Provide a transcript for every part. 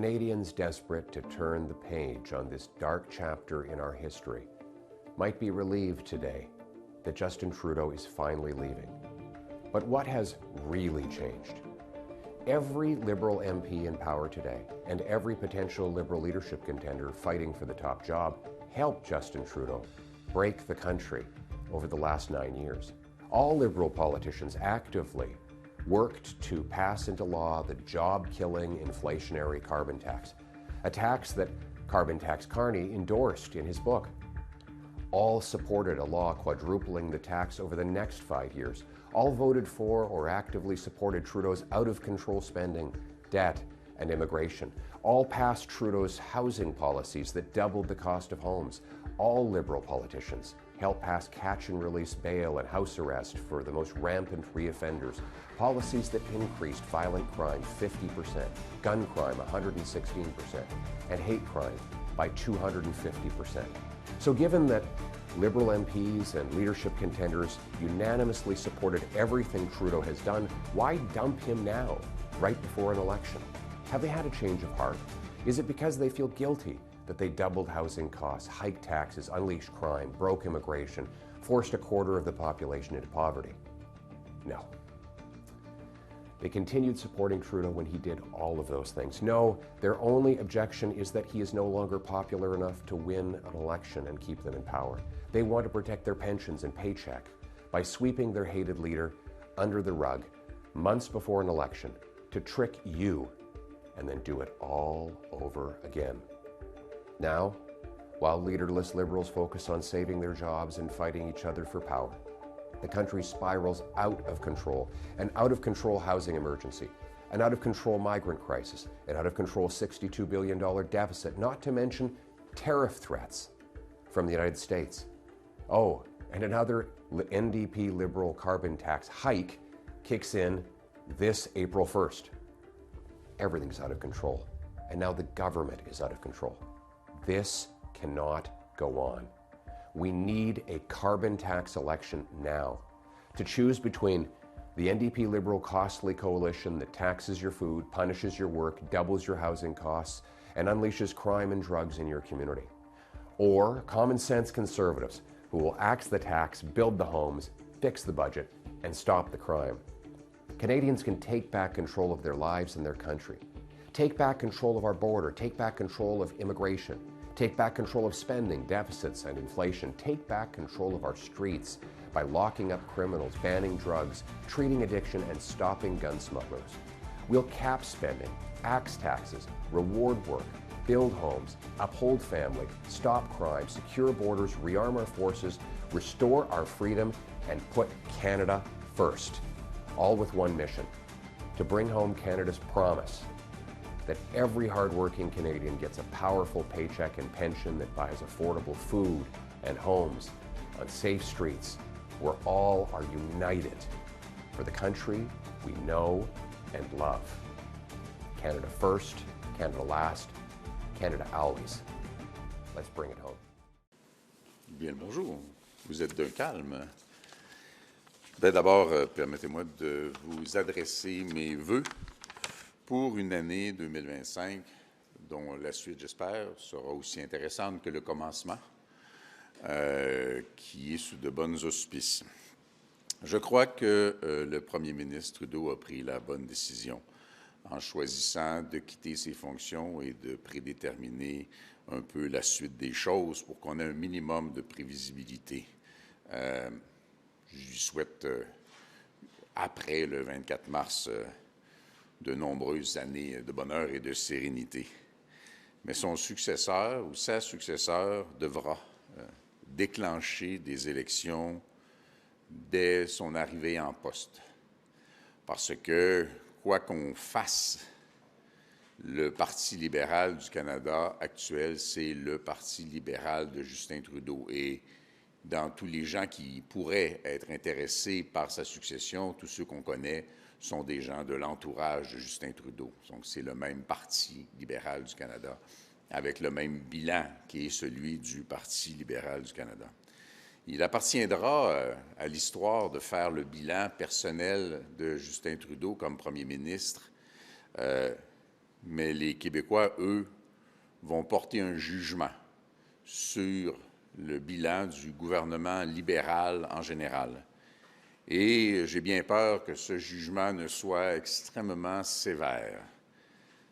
Canadians desperate to turn the page on this dark chapter in our history might be relieved today that Justin Trudeau is finally leaving. But what has really changed? Every Liberal MP in power today and every potential Liberal leadership contender fighting for the top job helped Justin Trudeau break the country over the last 9 years. All Liberal politicians actively worked to pass into law the job-killing inflationary carbon tax, a tax that Carbon Tax Carney endorsed in his book. All supported a law quadrupling the tax over the next 5 years. All voted for or actively supported Trudeau's out-of-control spending, debt, and immigration. All passed Trudeau's housing policies that doubled the cost of homes. All Liberal politicians helped pass catch-and-release bail and house arrest for the most rampant reoffenders, policies that increased violent crime 50%, gun crime 116%, and hate crime by 250%. So given that Liberal MPs and leadership contenders unanimously supported everything Trudeau has done, why dump him now, right before an election? Have they had a change of heart? Is it because they feel guilty that they doubled housing costs, hiked taxes, unleashed crime, broke immigration, forced a quarter of the population into poverty? No. They continued supporting Trudeau when he did all of those things. No, their only objection is that he is no longer popular enough to win an election and keep them in power. They want to protect their pensions and paycheck by sweeping their hated leader under the rug months before an election to trick you and then do it all over again. Now, while leaderless Liberals focus on saving their jobs and fighting each other for power, the country spirals out of control, an out-of-control housing emergency, an out-of-control migrant crisis, an out-of-control $62 billion deficit, not to mention tariff threats from the United States. Oh, and another NDP Liberal carbon tax hike kicks in this April 1st. Everything's out of control, and now the government is out of control. This cannot go on. We need a carbon tax election now to choose between the NDP Liberal costly coalition that taxes your food, punishes your work, doubles your housing costs, and unleashes crime and drugs in your community, or common sense Conservatives who will axe the tax, build the homes, fix the budget, and stop the crime. Canadians can take back control of their lives and their country. Take back control of our border, take back control of immigration, take back control of spending, deficits, and inflation. Take back control of our streets by locking up criminals, banning drugs, treating addiction, and stopping gun smugglers. We'll cap spending, axe taxes, reward work, build homes, uphold family, stop crime, secure borders, rearm our forces, restore our freedom, and put Canada first. All with one mission: to bring home Canada's promise that every hardworking Canadian gets a powerful paycheck and pension that buys affordable food and homes on safe streets where all are united for the country we know and love. Canada first, Canada last, Canada always. Let's bring it home. Bien le bonjour. Vous êtes d'un calme. Ben d'abord, permettez-moi de vous adresser mes vœux pour une année 2025 dont la suite, j'espère, sera aussi intéressante que le commencement, qui est sous de bonnes auspices. Je crois que le premier ministre Trudeau a pris la bonne décision en choisissant de quitter ses fonctions et de prédéterminer un peu la suite des choses pour qu'on ait un minimum de prévisibilité. Je lui souhaite, après le 24 mars, de nombreuses années de bonheur et de sérénité. Mais son successeur ou sa successeur devra déclencher des élections dès son arrivée en poste. Parce que, quoi qu'on fasse, le Parti libéral du Canada actuel, c'est le Parti libéral de Justin Trudeau. Et dans tous les gens qui pourraient être intéressés par sa succession, tous ceux qu'on connaît sont des gens de l'entourage de Justin Trudeau. Donc, c'est le même Parti libéral du Canada, avec le même bilan qui est celui du Parti libéral du Canada. Il appartiendra à l'histoire de faire le bilan personnel de Justin Trudeau comme premier ministre mais les Québécois, eux, vont porter un jugement sur le bilan du gouvernement libéral en général. Et j'ai bien peur que ce jugement ne soit extrêmement sévère.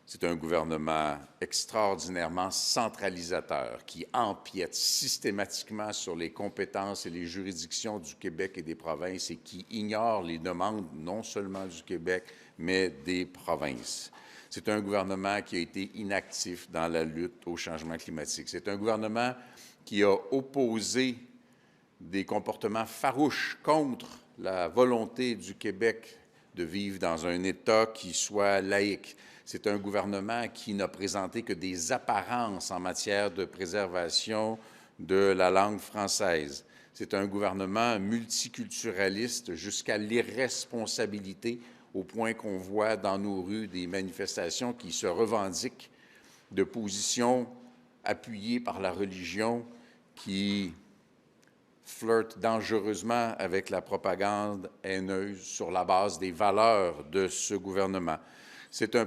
C'est un gouvernement extraordinairement centralisateur qui empiète systématiquement sur les compétences et les juridictions du Québec et des provinces et qui ignore les demandes non seulement du Québec, mais des provinces. C'est un gouvernement qui a été inactif dans la lutte au changement climatique. C'est un gouvernement qui a opposé des comportements farouches contre la volonté du Québec de vivre dans un État qui soit laïque. C'est un gouvernement qui n'a présenté que des apparences en matière de préservation de la langue française. C'est un gouvernement multiculturaliste jusqu'à l'irresponsabilité, au point qu'on voit dans nos rues des manifestations qui se revendiquent de positions appuyées par la religion, qui flirtent dangereusement avec la propagande haineuse sur la base des valeurs de ce gouvernement. C'est un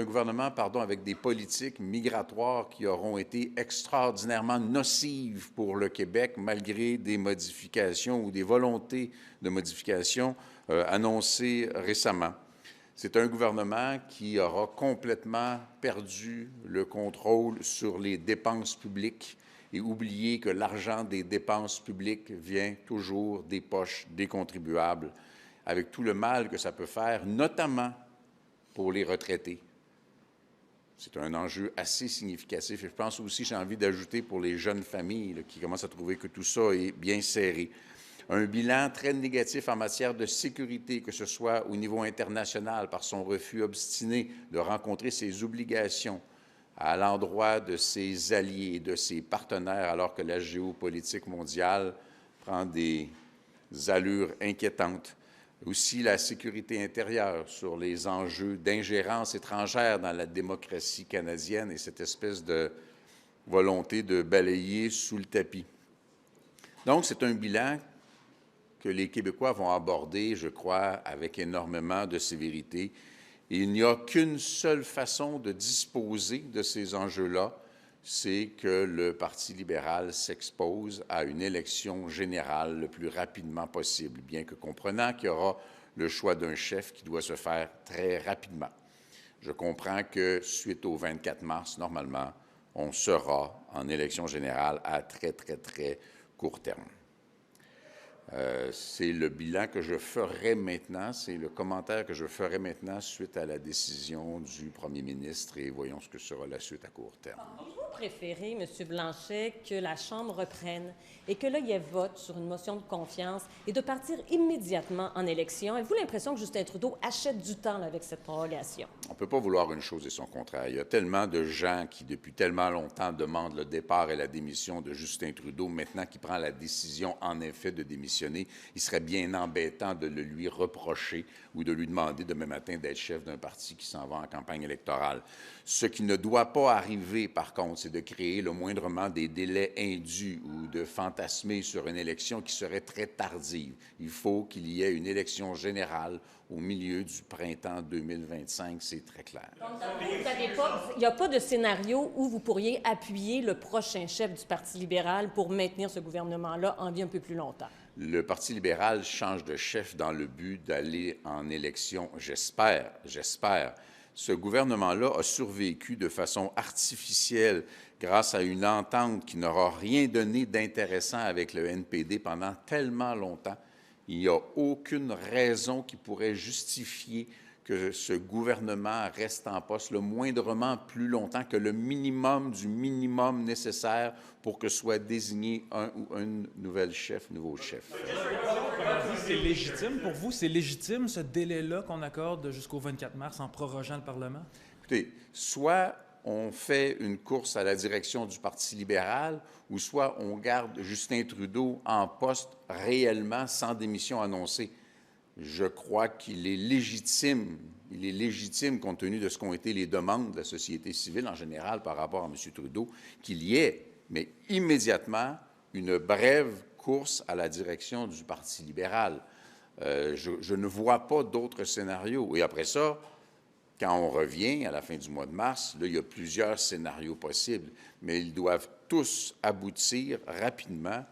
gouvernement avec des politiques migratoires qui auront été extraordinairement nocives pour le Québec, malgré des modifications ou des volontés de modification annoncées récemment. C'est un gouvernement qui aura complètement perdu le contrôle sur les dépenses publiques et oublié que l'argent des dépenses publiques vient toujours des poches des contribuables, avec tout le mal que ça peut faire, notamment pour les retraités. C'est un enjeu assez significatif. Et je pense aussi, j'ai envie d'ajouter pour les jeunes familles là, qui commencent à trouver que tout ça est bien serré. Un bilan très négatif en matière de sécurité, que ce soit au niveau international par son refus obstiné de rencontrer ses obligations à l'endroit de ses alliés et de ses partenaires, alors que la géopolitique mondiale prend des allures inquiétantes. Aussi la sécurité intérieure sur les enjeux d'ingérence étrangère dans la démocratie canadienne et cette espèce de volonté de balayer sous le tapis. Donc, c'est un bilan que les Québécois vont aborder, je crois, avec énormément de sévérité. Et il n'y a qu'une seule façon de disposer de ces enjeux-là, c'est que le Parti libéral s'expose à une élection générale le plus rapidement possible, bien que comprenant qu'il y aura le choix d'un chef qui doit se faire très rapidement. Je comprends que, suite au 24 mars, normalement, on sera en élection générale à très, très, très court terme. C'est le bilan que je ferai maintenant, c'est le commentaire que je ferai maintenant suite à la décision du premier ministre et voyons ce que sera la suite à court terme. Auriez-vous préféré, M. Blanchet, que la Chambre reprenne et que là, il y ait vote sur une motion de confiance et de partir immédiatement en élection? Avez-vous l'impression que Justin Trudeau achète du temps là, avec cette prorogation? On ne peut pas vouloir une chose et son contraire. Il y a tellement de gens qui, depuis tellement longtemps, demandent le départ et la démission de Justin Trudeau. Maintenant qu'il prend la décision, en effet, de démissionner, il serait bien embêtant de le lui reprocher ou de lui demander demain matin d'être chef d'un parti qui s'en va en campagne électorale. Ce qui ne doit pas arriver, par contre, c'est de créer le moindrement des délais indus ou de fantasmer sur une élection qui serait très tardive. Il faut qu'il y ait une élection générale au milieu du printemps 2025, c'est très clair. Donc, il n'y a pas de scénario où vous pourriez appuyer le prochain chef du Parti libéral pour maintenir ce gouvernement-là en vie un peu plus longtemps? Le Parti libéral change de chef dans le but d'aller en élection, j'espère. Ce gouvernement-là a survécu de façon artificielle grâce à une entente qui n'aura rien donné d'intéressant avec le NPD pendant tellement longtemps. Il n'y a aucune raison qui pourrait justifier que ce gouvernement reste en poste le moindrement plus longtemps que le minimum du minimum nécessaire pour que soit désigné un ou une nouveau chef. C'est légitime pour vous? C'est légitime ce délai-là qu'on accorde jusqu'au 24 mars en prorogeant le Parlement? Écoutez, soit on fait une course à la direction du Parti libéral ou soit on garde Justin Trudeau en poste réellement sans démission annoncée. Je crois qu'il est légitime, compte tenu de ce qu'ont été les demandes de la société civile en général par rapport à M. Trudeau, qu'il y ait, mais immédiatement, une brève course à la direction du Parti libéral. Je ne vois pas d'autres scénarios. Et après ça, Quand on revient à la fin du mois de mars, là, il y a plusieurs scénarios possibles, mais ils doivent tous aboutir rapidement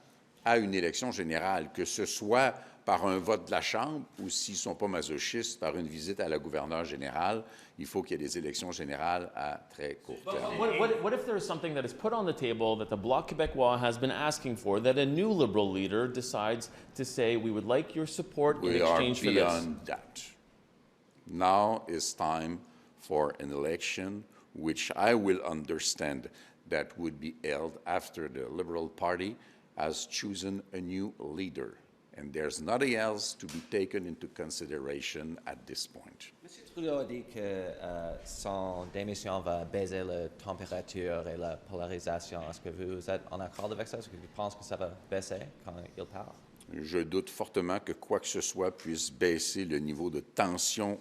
à une élection générale, que ce soit par un vote de la Chambre ou, s'ils ne sont pas masochistes, par une visite à la gouverneure générale. Il faut qu'il y ait des élections générales à très court terme. What if there is something that is put on the table that the Bloc Québécois has been asking for, that a new Liberal leader decides to say, we would like your support in exchange for this? We are beyond that. Now is time for an election, which I will understand that would be held after the Liberal Party has chosen a new leader. And there's nothing else to be taken into consideration at this point. M. Trudeau a dit que son démission va baisser la température et la polarisation. Est-ce que vous êtes en accord avec ça? Est-ce que tu penses que ça va baisser quand il parle? Je doute fortement que quoi que ce soit puisse baisser le niveau de tension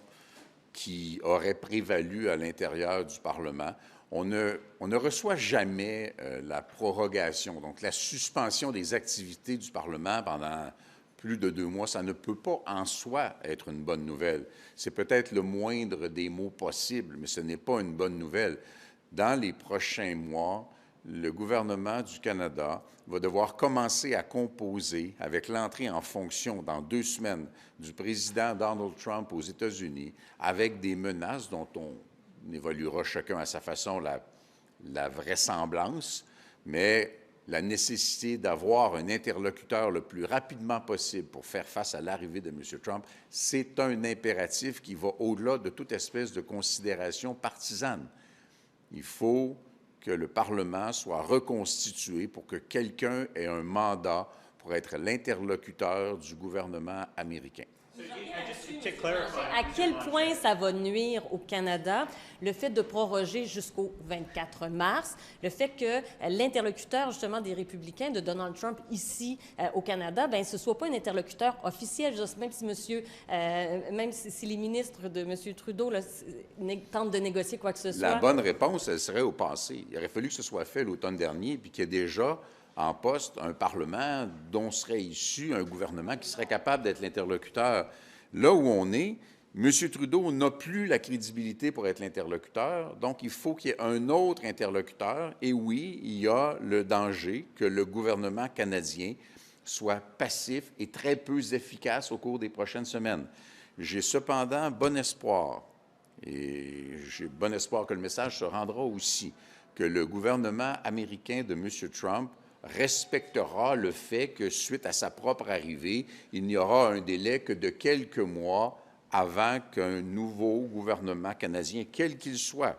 qui aurait prévalu à l'intérieur du Parlement. On ne reçoit jamais la prorogation, donc la suspension des activités du Parlement pendant plus de 2 mois. Ça ne peut pas en soi être une bonne nouvelle. C'est peut-être le moindre des mots possibles, mais ce n'est pas une bonne nouvelle. Dans les prochains mois, le gouvernement du Canada va devoir commencer à composer avec l'entrée en fonction dans 2 semaines du président Donald Trump aux États-Unis, avec des menaces dont on évaluera chacun à sa façon la vraisemblance, mais la nécessité d'avoir un interlocuteur le plus rapidement possible pour faire face à l'arrivée de M. Trump, c'est un impératif qui va au-delà de toute espèce de considération partisane. Il faut que le Parlement soit reconstitué pour que quelqu'un ait un mandat pour être l'interlocuteur du gouvernement américain. À quel point ça va nuire au Canada, le fait de proroger jusqu'au 24 mars, le fait que l'interlocuteur, justement, des républicains de Donald Trump ici au Canada, bien, ce ne soit pas un interlocuteur officiel, même si les ministres de M. Trudeau là, tentent de négocier quoi que ce soit. La bonne réponse, elle serait au passé. Il aurait fallu que ce soit fait l'automne dernier, puis qu'il y ait déjà en poste un Parlement dont serait issu un gouvernement qui serait capable d'être l'interlocuteur. Là où on est, M. Trudeau n'a plus la crédibilité pour être l'interlocuteur, donc il faut qu'il y ait un autre interlocuteur. Et oui, il y a le danger que le gouvernement canadien soit passif et très peu efficace au cours des prochaines semaines. J'ai cependant bon espoir, et j'ai bon espoir que le message se rendra aussi, que le gouvernement américain de M. Trump respectera le fait que, suite à sa propre arrivée, il n'y aura un délai que de quelques mois avant qu'un nouveau gouvernement canadien, quel qu'il soit,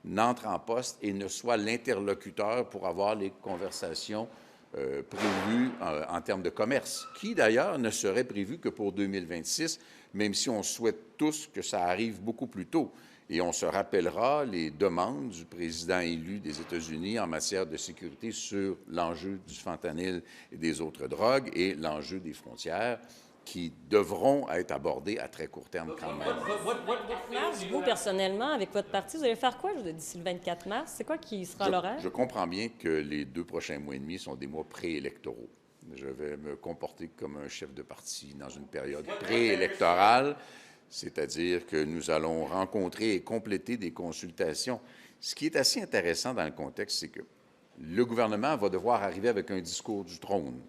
n'entre en poste et ne soit l'interlocuteur pour avoir les conversations prévues en termes de commerce, qui d'ailleurs ne serait prévu que pour 2026, même si on souhaite tous que ça arrive beaucoup plus tôt. Et on se rappellera les demandes du président élu des États-Unis en matière de sécurité sur l'enjeu du fentanyl et des autres drogues et l'enjeu des frontières qui devront être abordés à très court terme quand même. Vous, personnellement, avec votre parti, vous allez faire quoi d'ici le 24 mars? C'est quoi qui sera l'horaire? Je comprends bien que les 2 prochains mois et demi sont des mois préélectoraux. Je vais me comporter comme un chef de parti dans une période préélectorale. C'est-à-dire que nous allons rencontrer et compléter des consultations. Ce qui est assez intéressant dans le contexte, c'est que le gouvernement va devoir arriver avec un discours du trône.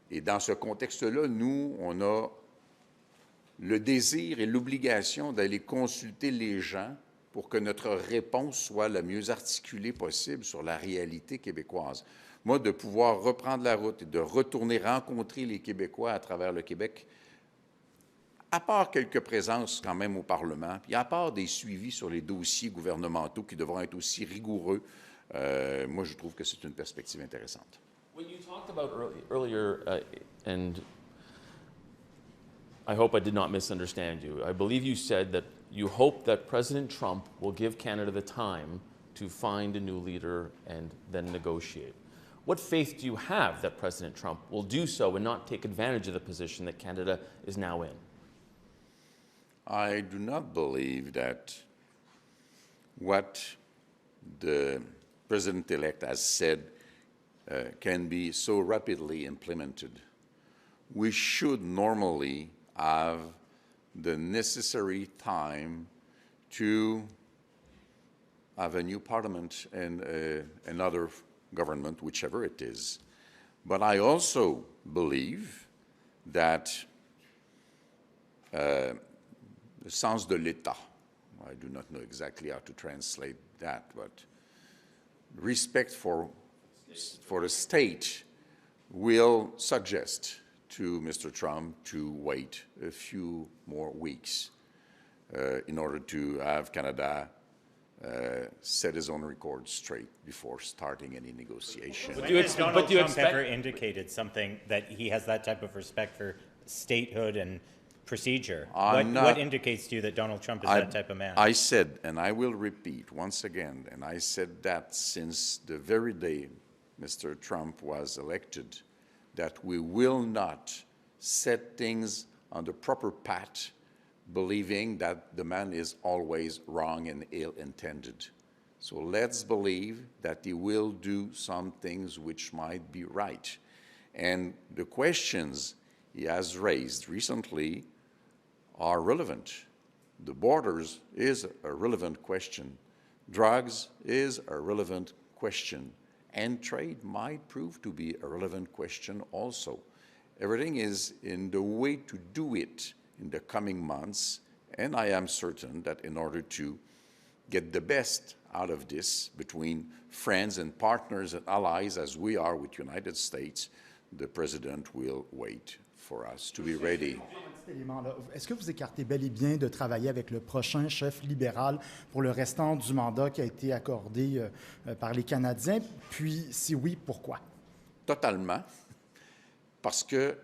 Et dans ce contexte-là, nous, on a le désir et l'obligation d'aller consulter les gens pour que notre réponse soit la mieux articulée possible sur la réalité québécoise. Moi, de pouvoir reprendre la route et de retourner rencontrer les Québécois à travers le Québec, à part quelques présences quand même au Parlement, puis à part des suivis sur les dossiers gouvernementaux qui devront être aussi rigoureux, moi, je trouve que c'est une perspective intéressante. When you talked about earlier, and I hope I did not misunderstand you, I believe you said that you hope that President Trump will give Canada the time to find a new leader and then negotiate. What faith do you have that President Trump will do so and not take advantage of the position that Canada is now in? I do not believe that what the president-elect has said can be so rapidly implemented. We should normally have the necessary time to have a new parliament and another government, whichever it is. But I also believe that le sens de l'État, I do not know exactly how to translate that, but respect for the state will suggest to Mr. Trump to wait a few more weeks in order to have Canada set his own record straight before starting any negotiation. Has Donald Trump ever indicated something that he has that type of respect for statehood and procedure? What indicates to you that Donald Trump is that type of man? I said, and I will repeat once again, and I said that since the very day Mr. Trump was elected, that we will not set things on the proper path, believing that the man is always wrong and ill-intended. So let's believe that he will do some things which might be right. And the questions he has raised recently are relevant. The borders is a relevant question. Drugs is a relevant question. And trade might prove to be a relevant question also. Everything is in the way to do it in the coming months, and I am certain that in order to get the best out of this between friends and partners and allies as we are with the United States, the President will wait for us to be ready. Est-ce que vous écartez bel et bien de travailler avec le prochain chef libéral pour le restant du mandat qui a été accordé par les Canadiens? Puis, si oui, pourquoi? Totalement, parce que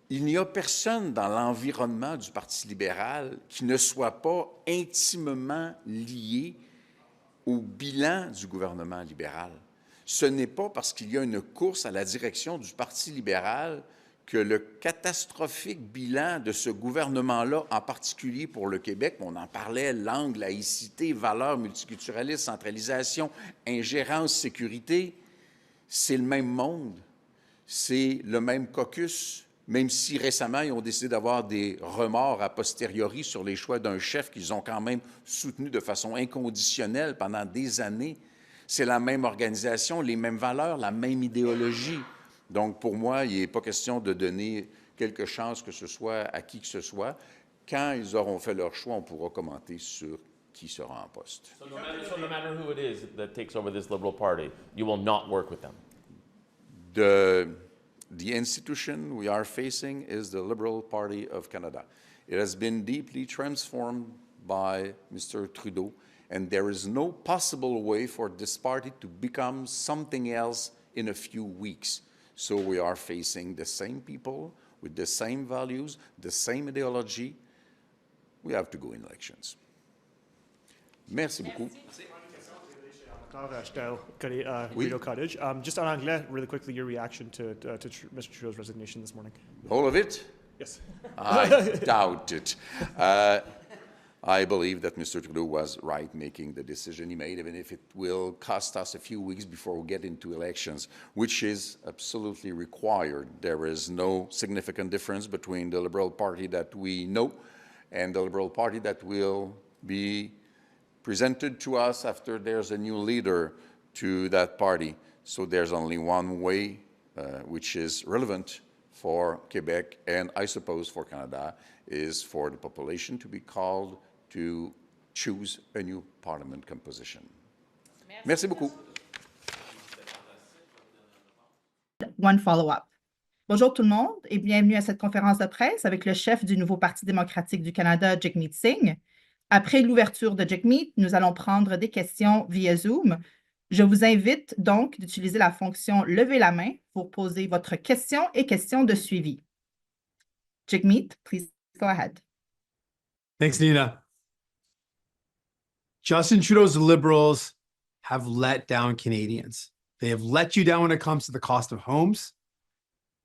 il n'y a personne dans l'environnement du Parti libéral qui ne soit pas intimement lié au bilan du gouvernement libéral. Ce n'est pas parce qu'il y a une course à la direction du Parti libéral que le catastrophique bilan de ce gouvernement-là, en particulier pour le Québec, on en parlait, langue, laïcité, valeurs, multiculturalisme, centralisation, ingérence, sécurité, c'est le même monde, c'est le même caucus, même si récemment, ils ont décidé d'avoir des remords a posteriori sur les choix d'un chef qu'ils ont quand même soutenu de façon inconditionnelle pendant des années. C'est la même organisation, les mêmes valeurs, la même idéologie. Donc, pour moi, il n'est pas question de donner quelque chance que ce soit à qui que ce soit. Quand ils auront fait leur choix, on pourra commenter sur qui sera en poste. So no matter who it is that takes over this Liberal Party, you will not work with them? The institution we are facing is the Liberal Party of Canada. It has been deeply transformed by Mr. Trudeau, and there is no possible way for this party to become something else in a few weeks. So we are facing the same people with the same values, the same ideology. We have to go in elections. Merci beaucoup. Rideau Cottage. Just en anglais, really quickly, your reaction to Mr. Trudeau's resignation this morning. All of it? Yes. I doubt it. I believe that Mr. Trudeau was right making the decision he made, even if it will cost us a few weeks before we get into elections, which is absolutely required. There is no significant difference between the Liberal Party that we know and the Liberal Party that will be presented to us after there's a new leader to that party. So there's only one way, which is relevant for Quebec and I suppose for Canada, is for the population to be called to choose a new parliament composition. Merci beaucoup. One follow-up. Bonjour tout le monde et bienvenue à cette conférence de presse avec le chef du nouveau Parti démocratique du Canada, Jagmeet Singh. Après l'ouverture de Jagmeet, nous allons prendre des questions via Zoom. Je vous invite donc d'utiliser la fonction « Lever la main » pour poser votre question et question de suivi. Jagmeet, please go ahead. Thanks, Nina. Justin Trudeau's Liberals have let down Canadians. They have let you down when it comes to the cost of homes.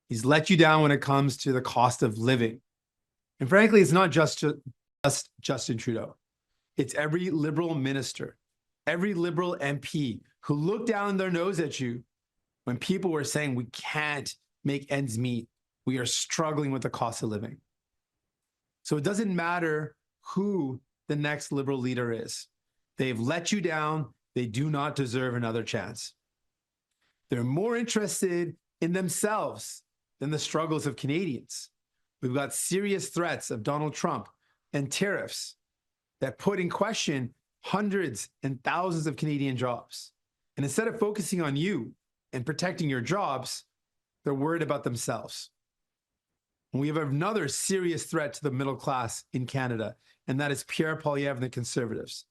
He's let you down when it comes to the cost of living. And frankly, it's not just Justin Trudeau. It's every Liberal minister, every Liberal MP who looked down their nose at you when people were saying we can't make ends meet. We are struggling with the cost of living. So it doesn't matter who the next liberal leader is. They've let you down. They do not deserve another chance. They're more interested in themselves than the struggles of Canadians. We've got serious threats of Donald Trump and tariffs that put in question hundreds and thousands of Canadian jobs. And instead of focusing on you and protecting your jobs, they're worried about themselves. And we have another serious threat to the middle class in Canada, and that is Pierre Poilievre and the Conservatives.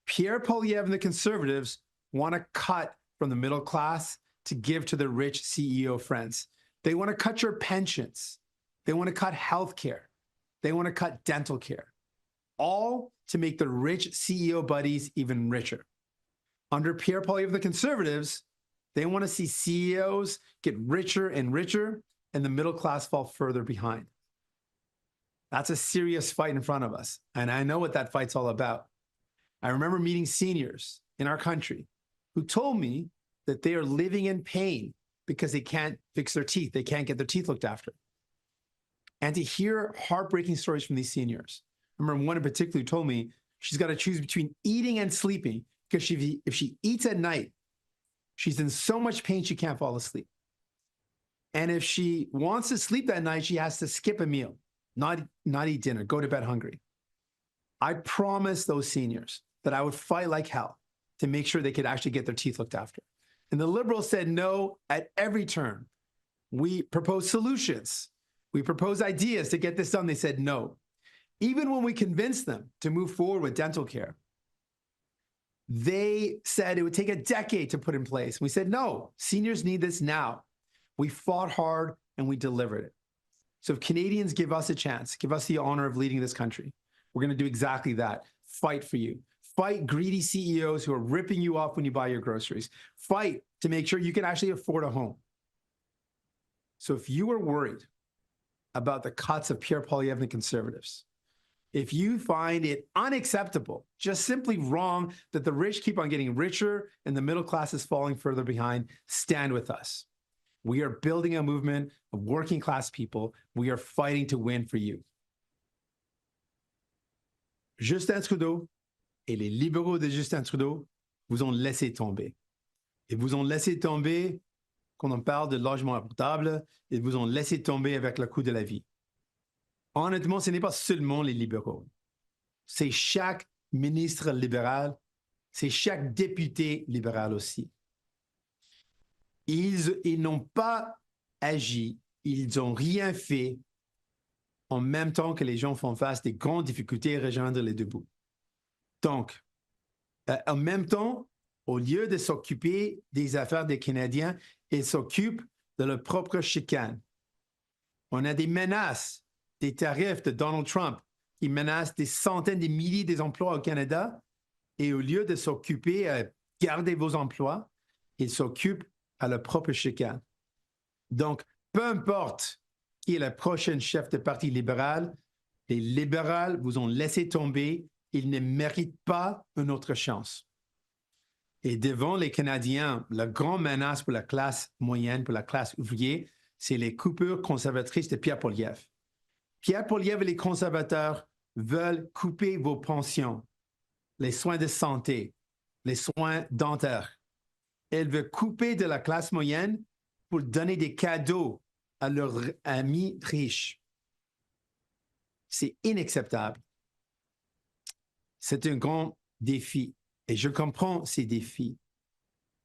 Pierre Poilievre and the Conservatives want to cut from the middle class to give to their rich CEO friends. They want to cut your pensions. They want to cut health care. They want to cut dental care, all to make the rich CEO buddies even richer. Under Pierre Poilievre, the Conservatives, they want to see CEOs get richer and richer and the middle class fall further behind. That's a serious fight in front of us. And I know what that fight's all about. I remember meeting seniors in our country who told me that they are living in pain because they can't fix their teeth. They can't get their teeth looked after. And to hear heartbreaking stories from these seniors. I remember one in particular who told me she's got to choose between eating and sleeping because if she eats at night, she's in so much pain she can't fall asleep. And if she wants to sleep that night, she has to skip a meal, not eat dinner, go to bed hungry. I promised those seniors that I would fight like hell to make sure they could actually get their teeth looked after. And the Liberals said no at every turn. We proposed solutions. We proposed ideas to get this done. They said no. Even when we convinced them to move forward with dental care, they said it would take a decade to put in place. We said, no, seniors need this now. We fought hard and we delivered it. So if Canadians give us a chance, give us the honor of leading this country, we're going to do exactly that. Fight for you. Fight greedy CEOs who are ripping you off when you buy your groceries. Fight to make sure you can actually afford a home. So if you are worried about the cuts of Pierre Poilievre and the Conservatives, if you find it unacceptable, just simply wrong that the rich keep on getting richer and the middle class is falling further behind, stand with us. We are building a movement of working class people. We are fighting to win for you. Justin Trudeau et les libéraux de Justin Trudeau vous ont laissé tomber. Ils vous ont laissé tomber quand on parle de logement abordable. Ils vous ont laissé tomber avec le coût de la vie. Honnêtement, ce n'est pas seulement les libéraux. C'est chaque ministre libéral, c'est chaque député libéral aussi. Ils n'ont pas agi, ils n'ont rien fait en même temps que les gens font face des grandes difficultés à rejoindre les deux bouts. Donc, en même temps, au lieu de s'occuper des affaires des Canadiens, ils s'occupent de leur propre chicane. On a des menaces, des tarifs de Donald Trump qui menacent des centaines de milliers d'emplois au Canada, et au lieu de s'occuper à garder vos emplois, ils s'occupent à leur propre chicane. Donc, peu importe qui est le prochain chef de parti libéral, les libéraux vous ont laissé tomber, ils ne méritent pas une autre chance. Et devant les Canadiens, la grande menace pour la classe moyenne, pour la classe ouvrière, c'est les coupures conservatrices de Pierre Poilievre. Pierre Poilievre et les conservateurs veulent couper vos pensions, les soins de santé, les soins dentaires. Ils veulent couper de la classe moyenne pour donner des cadeaux à leurs amis riches. C'est inacceptable. C'est un grand défi et je comprends ces défis.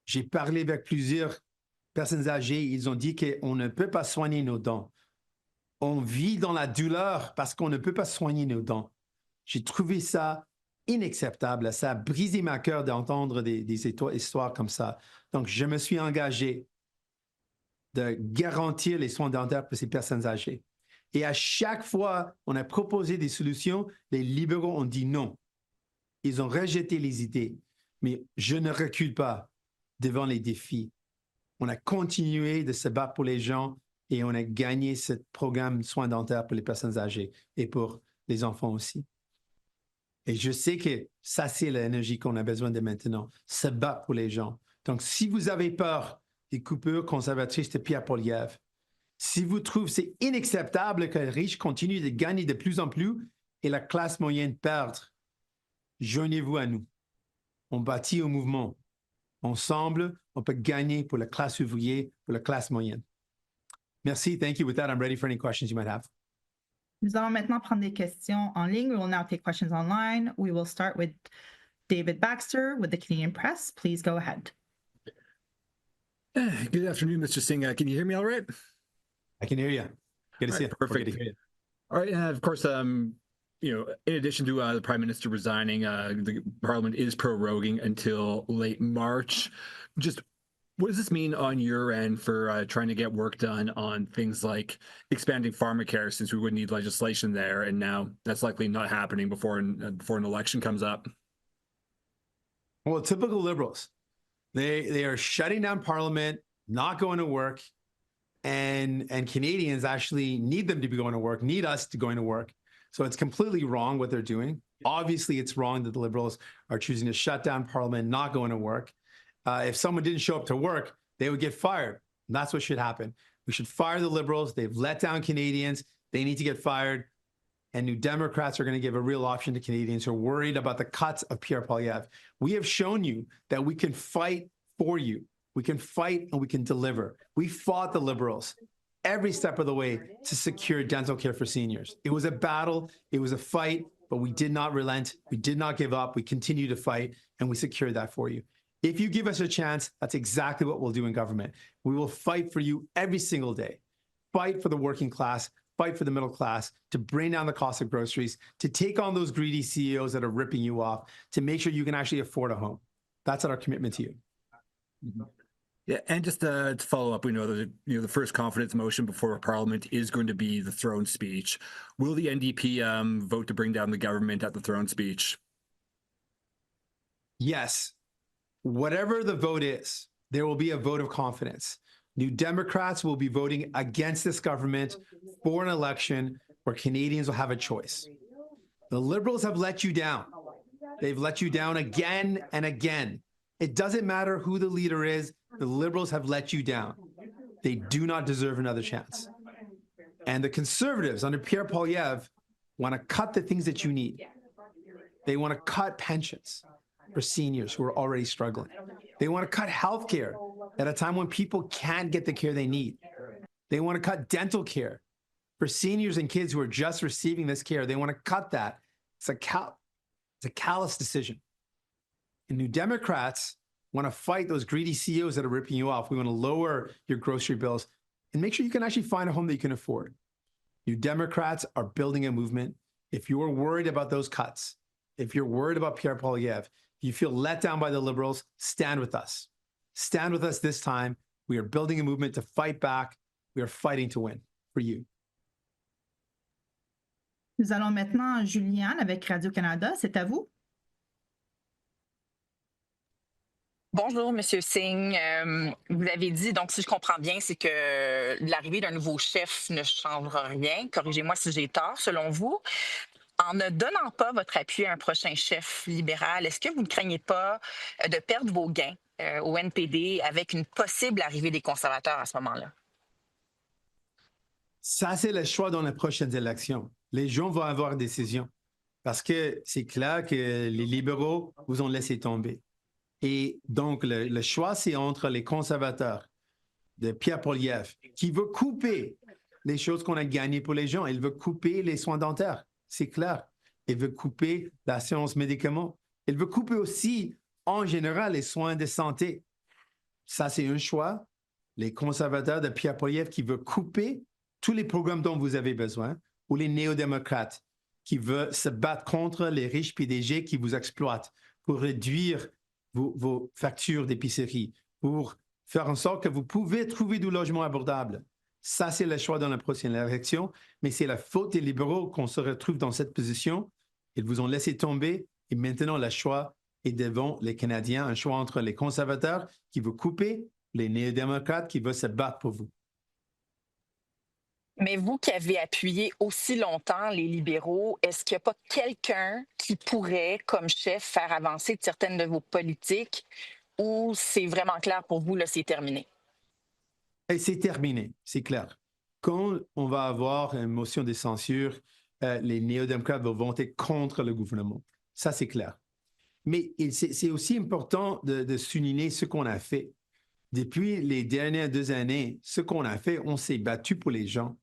J'ai parlé avec plusieurs personnes âgées, ils ont dit qu'on ne peut pas soigner nos dents. On vit dans la douleur parce qu'on ne peut pas soigner nos dents. J'ai trouvé ça inacceptable. Ça a brisé ma cœur d'entendre des histoires comme ça. Donc, je me suis engagé de garantir les soins dentaires pour ces personnes âgées. Et à chaque fois, on a proposé des solutions, les libéraux ont dit non. Ils ont rejeté les idées. Mais je ne recule pas devant les défis. On a continué de se battre pour les gens et on a gagné ce programme de soins dentaires pour les personnes âgées et pour les enfants aussi. Et je sais que ça, c'est l'énergie qu'on a besoin de maintenant, se battre pour les gens. Donc, si vous avez peur des coupures conservatrices de Pierre Poilievre, si vous trouvez que c'est inacceptable que les riches continuent de gagner de plus en plus et la classe moyenne perdre, joignez-vous à nous. On bâtit un mouvement. Ensemble, on peut gagner pour la classe ouvrière, pour la classe moyenne. Merci. Thank you. With that, I'm ready for any questions you might have. Nous allons maintenant prendre des questions en ligne. We will now take questions online. We will start with David Baxter with the Canadian Press. Please go ahead. Good afternoon, Mr. Singh. Can you hear me all right? I can hear you. Good to see you. Perfect. All right. And of course, in addition to the Prime Minister resigning, the Parliament is proroguing until late March. Just what does this mean on your end for trying to get work done on things like expanding pharmacare, since we would need legislation there, and now that's likely not happening before an election comes up? Well, typical Liberals. They are shutting down Parliament, not going to work, and Canadians actually need them to be going to work, need us to going to work. So it's completely wrong what they're doing. Obviously, it's wrong that the Liberals are choosing to shut down Parliament, not going to work. If someone didn't show up to work, they would get fired. And that's what should happen. We should fire the Liberals. They've let down Canadians. They need to get fired. And New Democrats are going to give a real option to Canadians who are worried about the cuts of Pierre Poilievre. We have shown you that we can fight for you. We can fight and we can deliver. We fought the Liberals every step of the way to secure dental care for seniors. It was a battle. It was a fight, but we did not relent. We did not give up. We continue to fight, and we secured that for you. If you give us a chance, that's exactly what we'll do in government. We will fight for you every single day. Fight for the working class, fight for the middle class, to bring down the cost of groceries, to take on those greedy CEOs that are ripping you off, to make sure you can actually afford a home. That's our commitment to you. Mm-hmm. Yeah, and just to follow up, we know that the first confidence motion before Parliament is going to be the throne speech. Will the NDP vote to bring down the government at the throne speech? Yes. Whatever the vote is, there will be a vote of confidence. New Democrats will be voting against this government for an election where Canadians will have a choice. The Liberals have let you down. They've let you down again and again. It doesn't matter who the leader is. The Liberals have let you down. They do not deserve another chance. And the Conservatives under Pierre Poilievre want to cut the things that you need. They want to cut pensions for seniors who are already struggling. They want to cut health care at a time when people can't get the care they need. They want to cut dental care for seniors and kids who are just receiving this care. They want to cut that. It's a callous decision. And New Democrats want to fight those greedy CEOs that are ripping you off. We want to lower your grocery bills and make sure you can actually find a home that you can afford. New Democrats are building a movement. If you're worried about those cuts, if you're worried about Pierre Poilievre, you feel let down by the Liberals, stand with us. Stand with us this time. We are building a movement to fight back. We are fighting to win for you. Nous allons maintenant Juliane avec Radio-Canada. C'est à vous. Bonjour, Monsieur Singh. Vous avez dit, donc si je comprends bien, c'est que l'arrivée d'un nouveau chef ne changera rien. Corrigez-moi si j'ai tort, selon vous. En ne donnant pas votre appui à un prochain chef libéral, est-ce que vous ne craignez pas de perdre vos gains au NPD avec une possible arrivée des conservateurs à ce moment-là? Ça, c'est le choix dans les prochaines élections. Les gens vont avoir des décisions parce que c'est clair que les libéraux vous ont laissé tomber. Et donc, le choix, c'est entre les conservateurs de Pierre Poilievre, qui veut couper les choses qu'on a gagnées pour les gens. Il veut couper les soins dentaires, c'est clair. Il veut couper l'assurance médicaments. Il veut couper aussi, en général, les soins de santé. Ça, c'est un choix. Les conservateurs de Pierre Poilievre qui veulent couper tous les programmes dont vous avez besoin, ou les néo-démocrates qui veulent se battre contre les riches PDG qui vous exploitent pour réduire vos factures d'épicerie, pour faire en sorte que vous pouvez trouver du logement abordable. Ça, c'est le choix dans la prochaine élection, mais c'est la faute des libéraux qu'on se retrouve dans cette position. Ils vous ont laissé tomber et maintenant le choix est devant les Canadiens, un choix entre les conservateurs qui veulent couper, les néo-démocrates qui veulent se battre pour vous. Mais vous qui avez appuyé aussi longtemps les libéraux, est-ce qu'il n'y a pas quelqu'un qui pourrait, comme chef, faire avancer certaines de vos politiques ou c'est vraiment clair pour vous, là, c'est terminé? Et c'est terminé, c'est clair. Quand on va avoir une motion de censure les néo-démocrates vont voter contre le gouvernement. Ça, c'est clair. Mais c'est aussi important de souligner ce qu'on a fait. Depuis les dernières 2 années, ce qu'on a fait, on s'est battu pour les gens.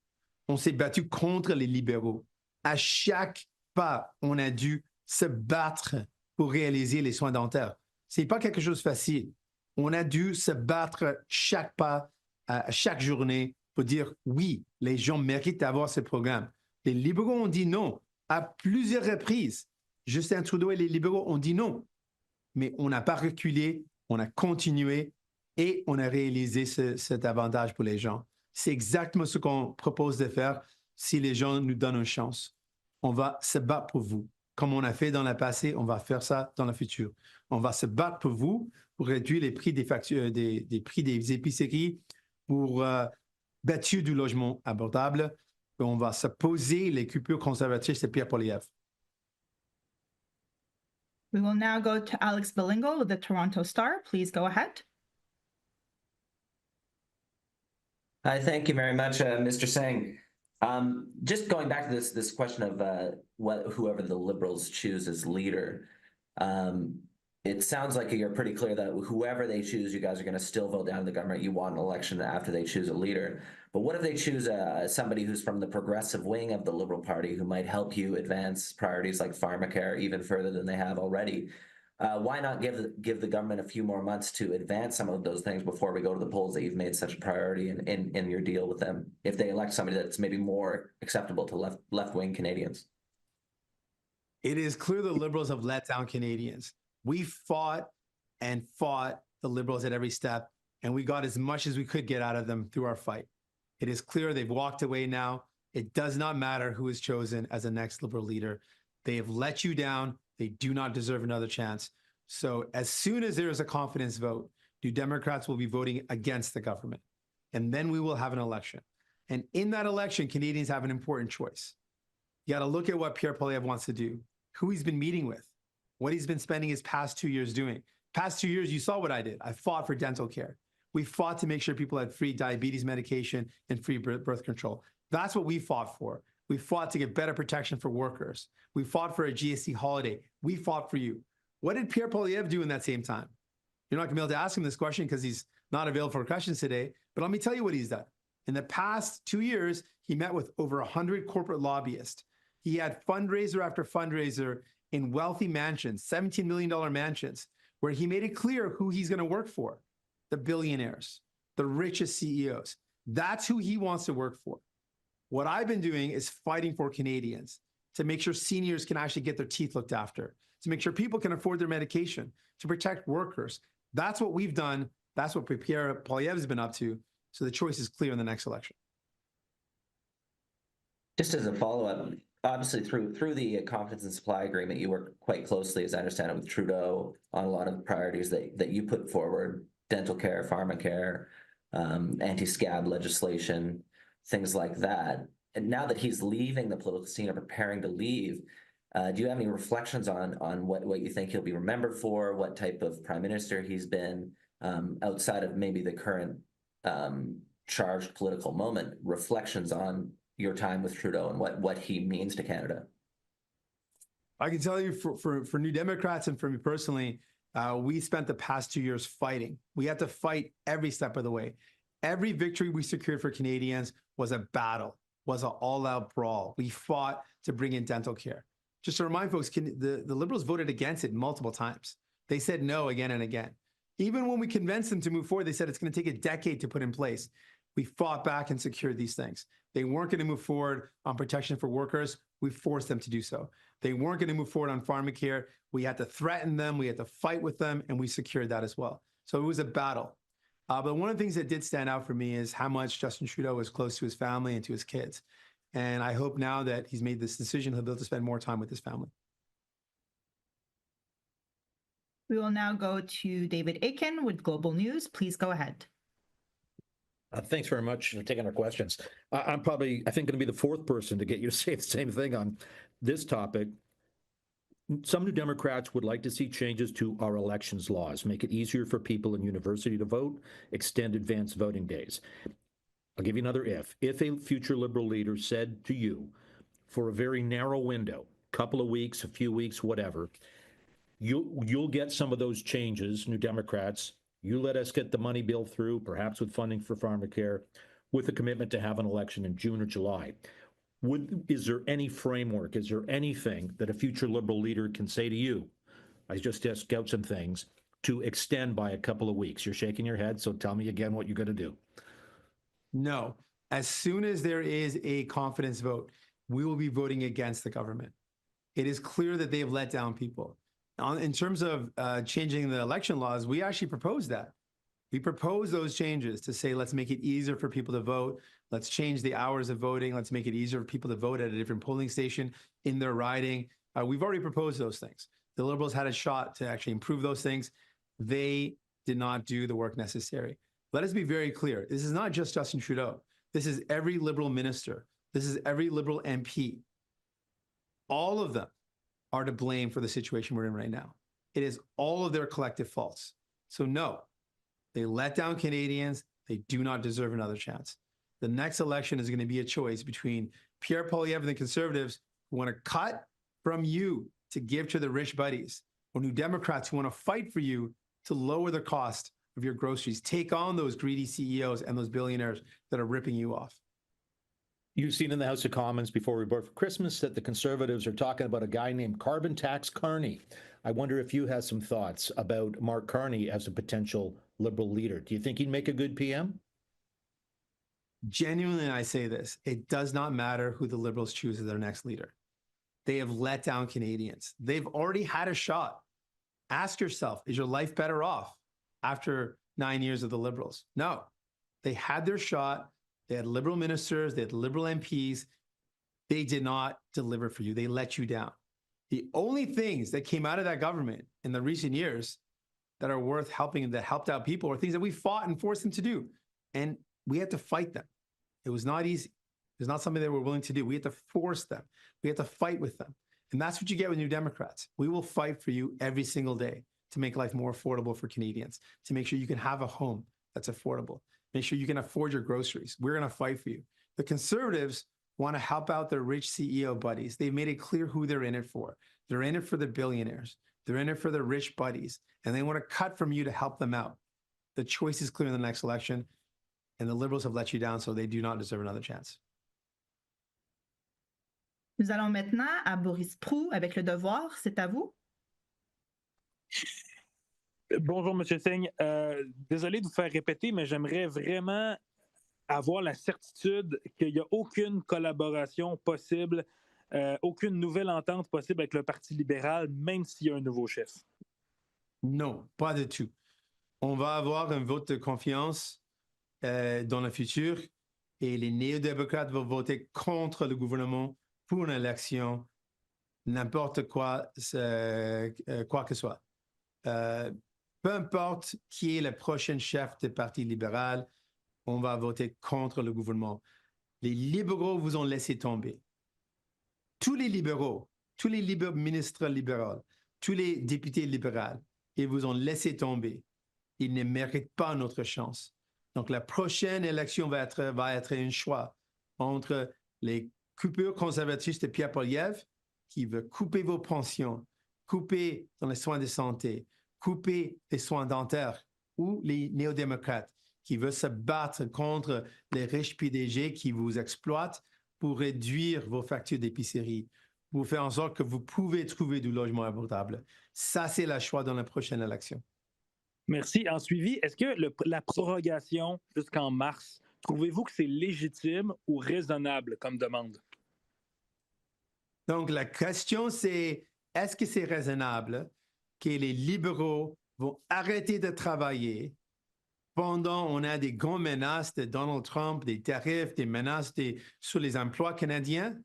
On s'est battu contre les libéraux. À chaque pas, on a dû se battre pour réaliser les soins dentaires. Ce n'est pas quelque chose de facile. On a dû se battre chaque pas, chaque journée pour dire oui, les gens méritent d'avoir ce programme. Les libéraux ont dit non à plusieurs reprises. Justin Trudeau et les libéraux ont dit non. Mais on n'a pas reculé, on a continué et on a réalisé cet avantage pour les gens. C'est exactement ce qu'on propose de faire si les gens nous donnent une chance. On va se battre pour vous. Comme on a fait dans le passé, on va faire ça dans le futur. On va se battre pour vous, pour réduire les prix des factures, des prix des épiceries, pour bâtir du logement abordable. Et on va se poser les coupures conservatrices de Pierre Poilievre. We will now go to Alex Bilingo with the Toronto Star. Please go ahead. Hi, thank you very much, Mr. Singh. Just going back to this question of whoever the Liberals choose as leader, it sounds like you're pretty clear that whoever they choose, you guys are going to still vote down the government. You want an election after they choose a leader. But what if they choose somebody who's from the progressive wing of the Liberal Party who might help you advance priorities like pharmacare even further than they have already? Why not give the government a few more months to advance some of those things before we go to the polls that you've made such a priority in your deal with them, if they elect somebody that's maybe more acceptable to left-wing Canadians? It is clear the Liberals have let down Canadians. We fought and fought the Liberals at every step, and we got as much as we could get out of them through our fight. It is clear they've walked away now. It does not matter who is chosen as the next Liberal leader. They have let you down. They do not deserve another chance. So as soon as there is a confidence vote, New Democrats will be voting against the government. And then we will have an election. And in that election, Canadians have an important choice. You got to look at what Pierre Poilievre wants to do, who he's been meeting with, what he's been spending his past 2 years doing. Past 2 years, you saw what I did. I fought for dental care. We fought to make sure people had free diabetes medication and free birth control. That's what we fought for. We fought to get better protection for workers. We fought for a GST holiday. We fought for you. What did Pierre Poilievre do in that same time? You're not going to be able to ask him this question because he's not available for questions today, but let me tell you what he's done. In the past 2 years, he met with over 100 corporate lobbyists. He had fundraiser after fundraiser in wealthy mansions, $17 million mansions, where he made it clear who he's going to work for. The billionaires, the richest CEOs. That's who he wants to work for. What I've been doing is fighting for Canadians to make sure seniors can actually get their teeth looked after, to make sure people can afford their medication, to protect workers. That's what we've done. That's what Pierre Poilievre has been up to. So the choice is clear in the next election. Just as a follow-up, obviously through the confidence and supply agreement, you work quite closely, as I understand it, with Trudeau on a lot of the priorities that you put forward: dental care, pharmacare, anti-scab legislation, things like that. And now that he's leaving the political scene or preparing to leave, do you have any reflections on what you think he'll be remembered for, what type of prime minister he's been, outside of maybe the current charged political moment, reflections on your time with Trudeau and what he means to Canada? I can tell you for New Democrats and for me personally, we spent the past 2 years fighting. We had to fight every step of the way. Every victory we secured for Canadians was a battle, was an all-out brawl. We fought to bring in dental care. Just to remind folks, the Liberals voted against it multiple times. They said no again and again. Even when we convinced them to move forward, they said it's going to take a decade to put in place. We fought back and secured these things. They weren't going to move forward on protection for workers. We forced them to do so. They weren't going to move forward on pharmacare. We had to threaten them. We had to fight with them, and we secured that as well. So it was a battle. But one of the things that did stand out for me is how much Justin Trudeau was close to his family and to his kids. And I hope now that he's made this decision, he'll be able to spend more time with his family. We will now go to David Aiken with Global News. Please go ahead. Thanks very much for taking our questions. I'm probably, I think, going to be the fourth person to get you to say the same thing on this topic. Some New Democrats would like to see changes to our elections laws, make it easier for people in university to vote, extend advanced voting days. I'll give you another if. If a future Liberal leader said to you, for a very narrow window, couple of weeks, a few weeks, whatever. You'll get some of those changes, New Democrats. You let us get the money bill through, perhaps with funding for pharmacare, with a commitment to have an election in June or July. Is there any framework? Is there anything that a future Liberal leader can say to you? I just out some things to extend by a couple of weeks. You're shaking your head, so tell me again what you're going to do. No. As soon as there is a confidence vote, we will be voting against the government. It is clear that they have let down people. In terms of changing the election laws, we actually proposed that. We proposed those changes to say, let's make it easier for people to vote. Let's change the hours of voting. Let's make it easier for people to vote at a different polling station in their riding. We've already proposed those things. The Liberals had a shot to actually improve those things. They did not do the work necessary. Let us be very clear. This is not just Justin Trudeau. This is every Liberal minister. This is every Liberal MP. All of them are to blame for the situation we're in right now. It is all of their collective faults. So no, they let down Canadians. They do not deserve another chance. The next election is going to be a choice between Pierre Poilievre and the Conservatives who want to cut from you to give to the rich buddies, or New Democrats who want to fight for you to lower the cost of your groceries, take on those greedy CEOs and those billionaires that are ripping you off. You've seen in the House of Commons before we vote for Christmas that the Conservatives are talking about a guy named Carbon Tax Carney. I wonder if you have some thoughts about Mark Carney as a potential Liberal leader. Do you think he'd make a good PM? Genuinely, I say this, it does not matter who the Liberals choose as their next leader. They have let down Canadians. They've already had a shot. Ask yourself, is your life better off after 9 years of the Liberals? No. They had their shot. They had Liberal ministers. They had Liberal MPs. They did not deliver for you. They let you down. The only things that came out of that government in the recent years that are worth helping, that helped out people, are things that we fought and forced them to do. And we had to fight them. It was not easy. It's not something they were willing to do. We had to force them. We had to fight with them. And that's what you get with New Democrats. We will fight for you every single day to make life more affordable for Canadians, to make sure you can have a home that's affordable, make sure you can afford your groceries. We're going to fight for you. The Conservatives want to help out their rich CEO buddies. They've made it clear who they're in it for. They're in it for the billionaires. They're in it for the rich buddies, and they want to cut from you to help them out. The choice is clear in the next election, and the Liberals have let you down, so they do not deserve another chance. Nous allons maintenant à Boris Proulx avec Le Devoir. C'est à vous. Bonjour, M. Singh. Désolé de vous faire répéter, mais j'aimerais vraiment avoir la certitude qu'il n'y a aucune collaboration possible, aucune nouvelle entente possible avec le Parti libéral, même s'il y a un nouveau chef. Non, pas du tout. On va avoir un vote de confiance dans le futur et les néo-démocrates vont voter contre le gouvernement pour une élection, n'importe quoi, quoi que ce soit. Peu importe qui est le prochain chef du Parti libéral, on va voter contre le gouvernement. Les libéraux vous ont laissé tomber. Tous les libéraux, tous les ministres libéraux, tous les députés libéraux, ils vous ont laissé tomber. Ils ne méritent pas notre chance. Donc la prochaine élection va être un choix entre les coupures conservatrices de Pierre Poilievre, qui veut couper vos pensions, couper dans les soins de santé, couper les soins dentaires, ou les néo-démocrates qui veulent se battre contre les riches PDG qui vous exploitent pour réduire vos factures d'épicerie, pour faire en sorte que vous pouvez trouver du logement abordable. Ça, c'est le choix dans la prochaine élection. Merci. En suivi, est-ce que la prorogation jusqu'en mars, trouvez-vous que c'est légitime ou raisonnable comme demande? Donc, la question, c'est est-ce que c'est raisonnable que les libéraux vont arrêter de travailler pendant on a des grandes menaces de Donald Trump, des tarifs, des menaces sur les emplois canadiens?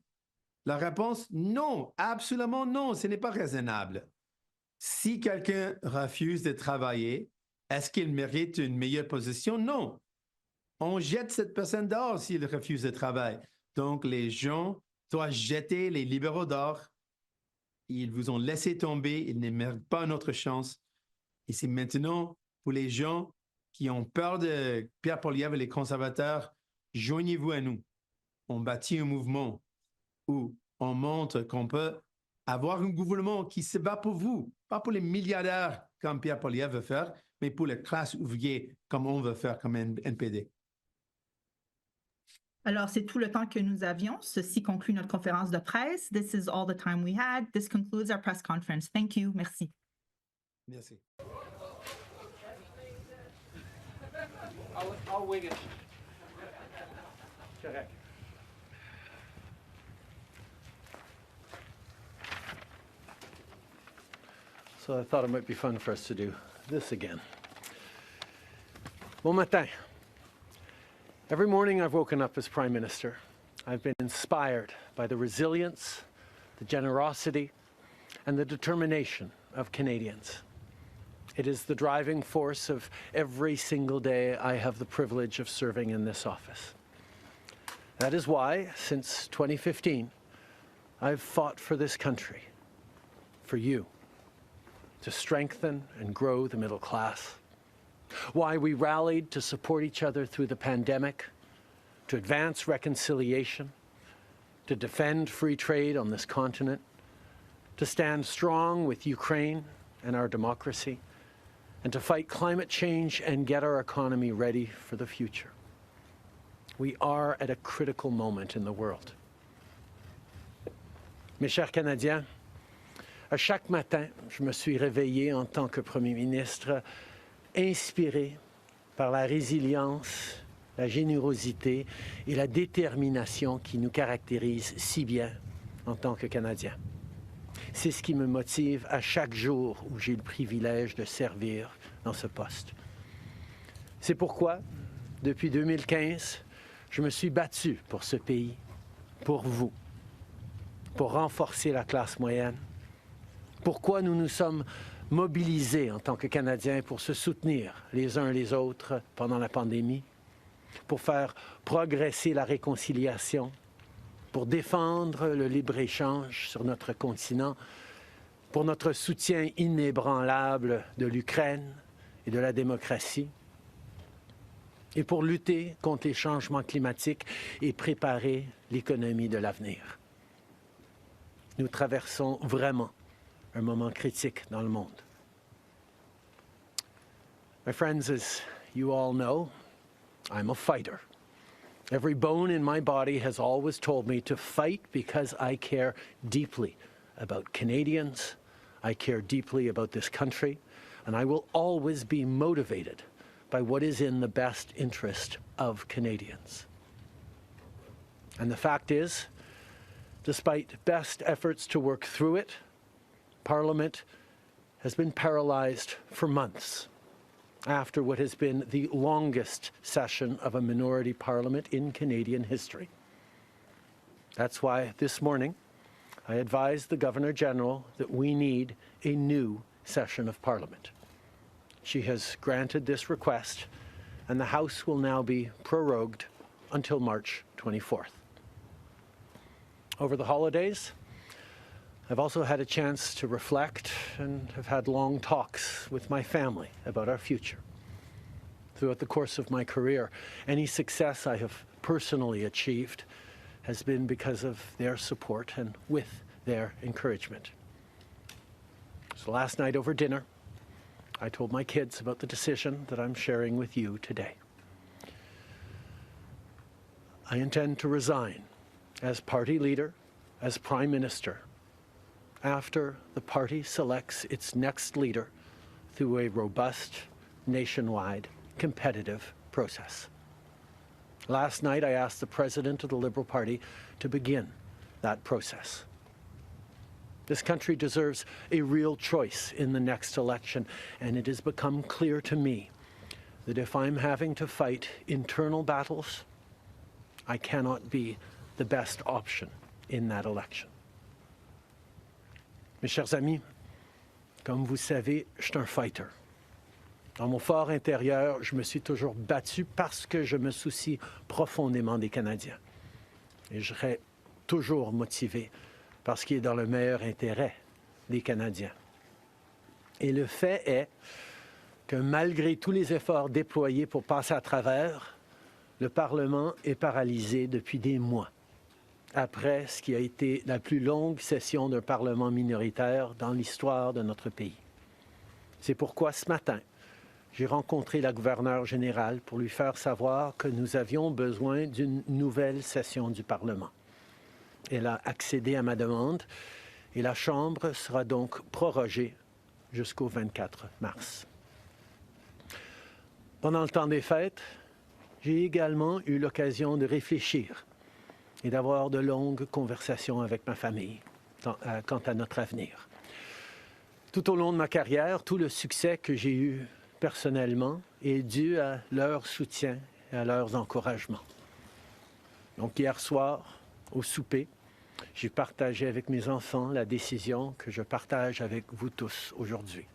La réponse, non, absolument non, ce n'est pas raisonnable. Si quelqu'un refuse de travailler, est-ce qu'il mérite une meilleure position? Non. On jette cette personne dehors s'il refuse de travailler. Donc, les gens doivent jeter les libéraux dehors. Ils vous ont laissé tomber, ils ne méritent pas notre chance. Et c'est maintenant pour les gens qui ont peur de Pierre Poilievre et les conservateurs, joignez-vous à nous. On bâtit un mouvement où on montre qu'on peut avoir un gouvernement qui se bat pour vous, pas pour les milliardaires comme Pierre Poilievre veut faire, mais pour les classes ouvrières comme on veut faire comme NPD. Alors, c'est tout le temps que nous avions. Ceci conclut notre conférence de presse. This is all the time we had. This concludes our press conference. Thank you. Merci. Merci. I'll wing it. Correct. So I thought it might be fun for us to do this again. Bon matin. Every morning I've woken up as Prime Minister. I've been inspired by the resilience, the generosity, and the determination of Canadians. It is the driving force of every single day I have the privilege of serving in this office. That is why, since 2015, I've fought for this country, for you, to strengthen and grow the middle class. Why we rallied to support each other through the pandemic, to advance reconciliation, to defend free trade on this continent, to stand strong with Ukraine and our democracy, and to fight climate change and get our economy ready for the future. We are at a critical moment in the world. Mes chers Canadiens, à chaque matin, je me suis réveillé en tant que Premier ministre, inspiré par la résilience, la générosité et la détermination qui nous caractérisent si bien en tant que Canadiens. C'est ce qui me motive à chaque jour où j'ai le privilège de servir dans ce poste. C'est pourquoi, depuis 2015, je me suis battu pour ce pays, pour vous, pour renforcer la classe moyenne. Pourquoi nous nous sommes mobilisés en tant que Canadiens pour se soutenir les uns les autres pendant la pandémie, pour faire progresser la réconciliation, pour défendre le libre-échange sur notre continent, pour notre soutien inébranlable de l'Ukraine et de la démocratie, et pour lutter contre les changements climatiques et préparer l'économie de l'avenir. Nous traversons vraiment un moment critique dans le monde. My friends, as you all know, I'm a fighter. Every bone in my body has always told me to fight because I care deeply about Canadians, I care deeply about this country, and I will always be motivated by what is in the best interest of Canadians. And the fact is, despite best efforts to work through it, Parliament has been paralyzed for months after what has been the longest session of a minority parliament in Canadian history. That's why this morning I advised the Governor-General that we need a new session of Parliament. She has granted this request, and the House will now be prorogued until March 24th. Over the holidays, I've also had a chance to reflect and have had long talks with my family about our future. Throughout the course of my career, any success I have personally achieved has been because of their support and with their encouragement. So last night over dinner, I told my kids about the decision that I'm sharing with you today. I intend to resign as party leader, as Prime Minister, after the party selects its next leader through a robust, nationwide, competitive process. Last night, I asked the President of the Liberal Party to begin that process. This country deserves a real choice in the next election, and it has become clear to me that if I'm having to fight internal battles, I cannot be the best option in that election. Mes chers amis, comme vous savez, je suis un fighter. Dans mon fort intérieur, je me suis toujours battu parce que je me soucie profondément des Canadiens. Et je serai toujours motivé par ce qui est dans le meilleur intérêt des Canadiens. Et le fait est que malgré tous les efforts déployés pour passer à travers, le Parlement est paralysé depuis des mois. après ce qui a été la plus longue session d'un Parlement minoritaire dans l'histoire de notre pays. C'est pourquoi ce matin, j'ai rencontré la gouverneure générale pour lui faire savoir que nous avions besoin d'une nouvelle session du Parlement. Elle a accédé à ma demande et la Chambre sera donc prorogée jusqu'au 24 mars. Pendant le temps des fêtes, j'ai également eu l'occasion de réfléchir et d'avoir de longues conversations avec ma famille quant à notre avenir. Tout au long de ma carrière, tout le succès que j'ai eu personnellement est dû à leur soutien et à leurs encouragements. Donc hier soir, au souper, j'ai partagé avec mes enfants la décision que je partage avec vous tous aujourd'hui.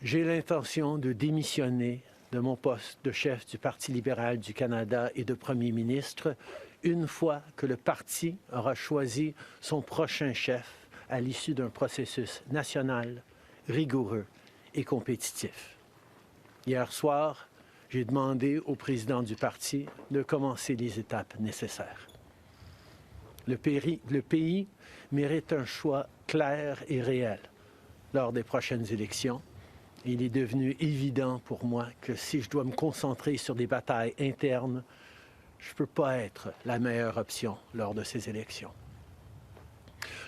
J'ai l'intention de démissionner de mon poste de chef du Parti libéral du Canada et de premier ministre une fois que le parti aura choisi son prochain chef à l'issue d'un processus national, rigoureux et compétitif. Hier soir, j'ai demandé au président du parti de commencer les étapes nécessaires. Le pays mérite un choix clair et réel lors des prochaines élections. Il est devenu évident pour moi que si je dois me concentrer sur des batailles internes, je ne peux pas être la meilleure option lors de ces élections.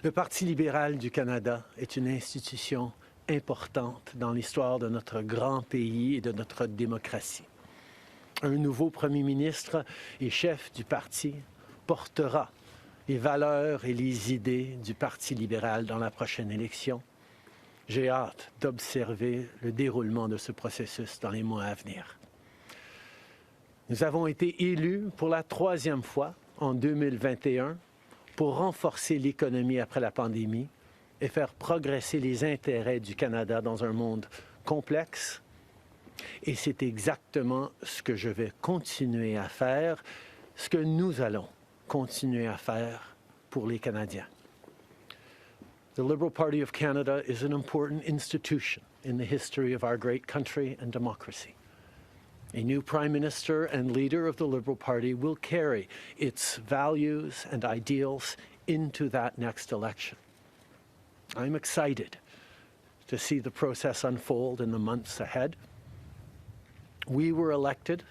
Le Parti libéral du Canada est une institution importante dans l'histoire de notre grand pays et de notre démocratie. Un nouveau premier ministre et chef du parti portera les valeurs et les idées du Parti libéral dans la prochaine élection. J'ai hâte d'observer le déroulement de ce processus dans les mois à venir. Nous avons été élus pour la 3e fois en 2021 pour renforcer l'économie après la pandémie et faire progresser les intérêts du Canada dans un monde complexe. Et c'est exactement ce que je vais continuer à faire, ce que nous allons continuer à faire pour les Canadiens. The Liberal Party of Canada is an important institution in the history of our great country and democracy. A new Prime Minister and leader of the Liberal Party will carry its values and ideals into that next election. I'm excited to see the process unfold in the months ahead. We were elected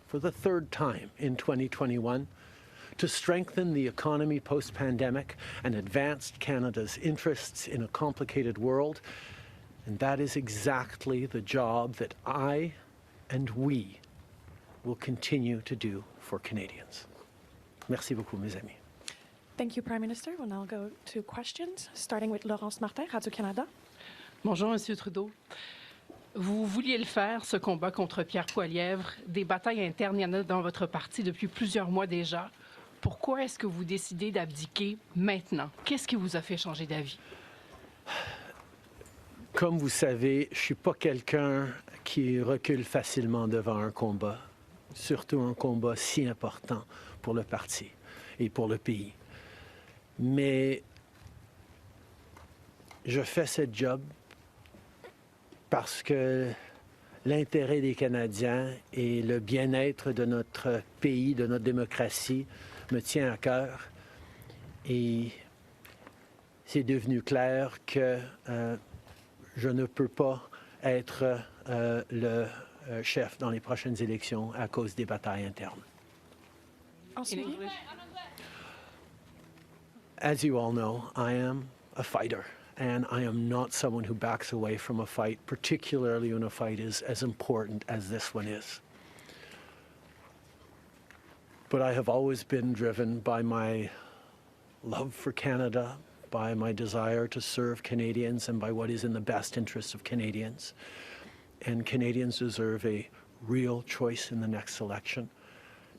for the 3rd time in 2021 to strengthen the economy post-pandemic and advance Canada's interests in a complicated world. And that is exactly the job that I and we will continue to do for Canadians. Merci beaucoup, mes amis. Thank you, Prime Minister. We'll now go to questions, starting with Laurence Martin, Radio-Canada. Bonjour, Monsieur Trudeau. Vous vouliez le faire, ce combat contre Pierre Poilievre. Des batailles internes, il y en a dans votre parti depuis plusieurs mois déjà. Pourquoi est-ce que vous décidez d'abdiquer maintenant? Qu'est-ce qui vous a fait changer d'avis? Comme vous savez, je ne suis pas quelqu'un qui recule facilement devant un combat, surtout un combat si important pour le parti et pour le pays. Mais je fais ce job parce que l'intérêt des Canadiens et le bien-être de notre pays, de notre démocratie, me tient à cœur. Et c'est devenu clair que je ne peux pas être le chef dans les prochaines élections à cause des batailles internes. As you all know, I am a fighter, and I am not someone who backs away from a fight, particularly when a fight is as important as this one is. But I have always been driven by my love for Canada, by my desire to serve Canadians, and by what is in the best interest of Canadians. And Canadians deserve a real choice in the next election.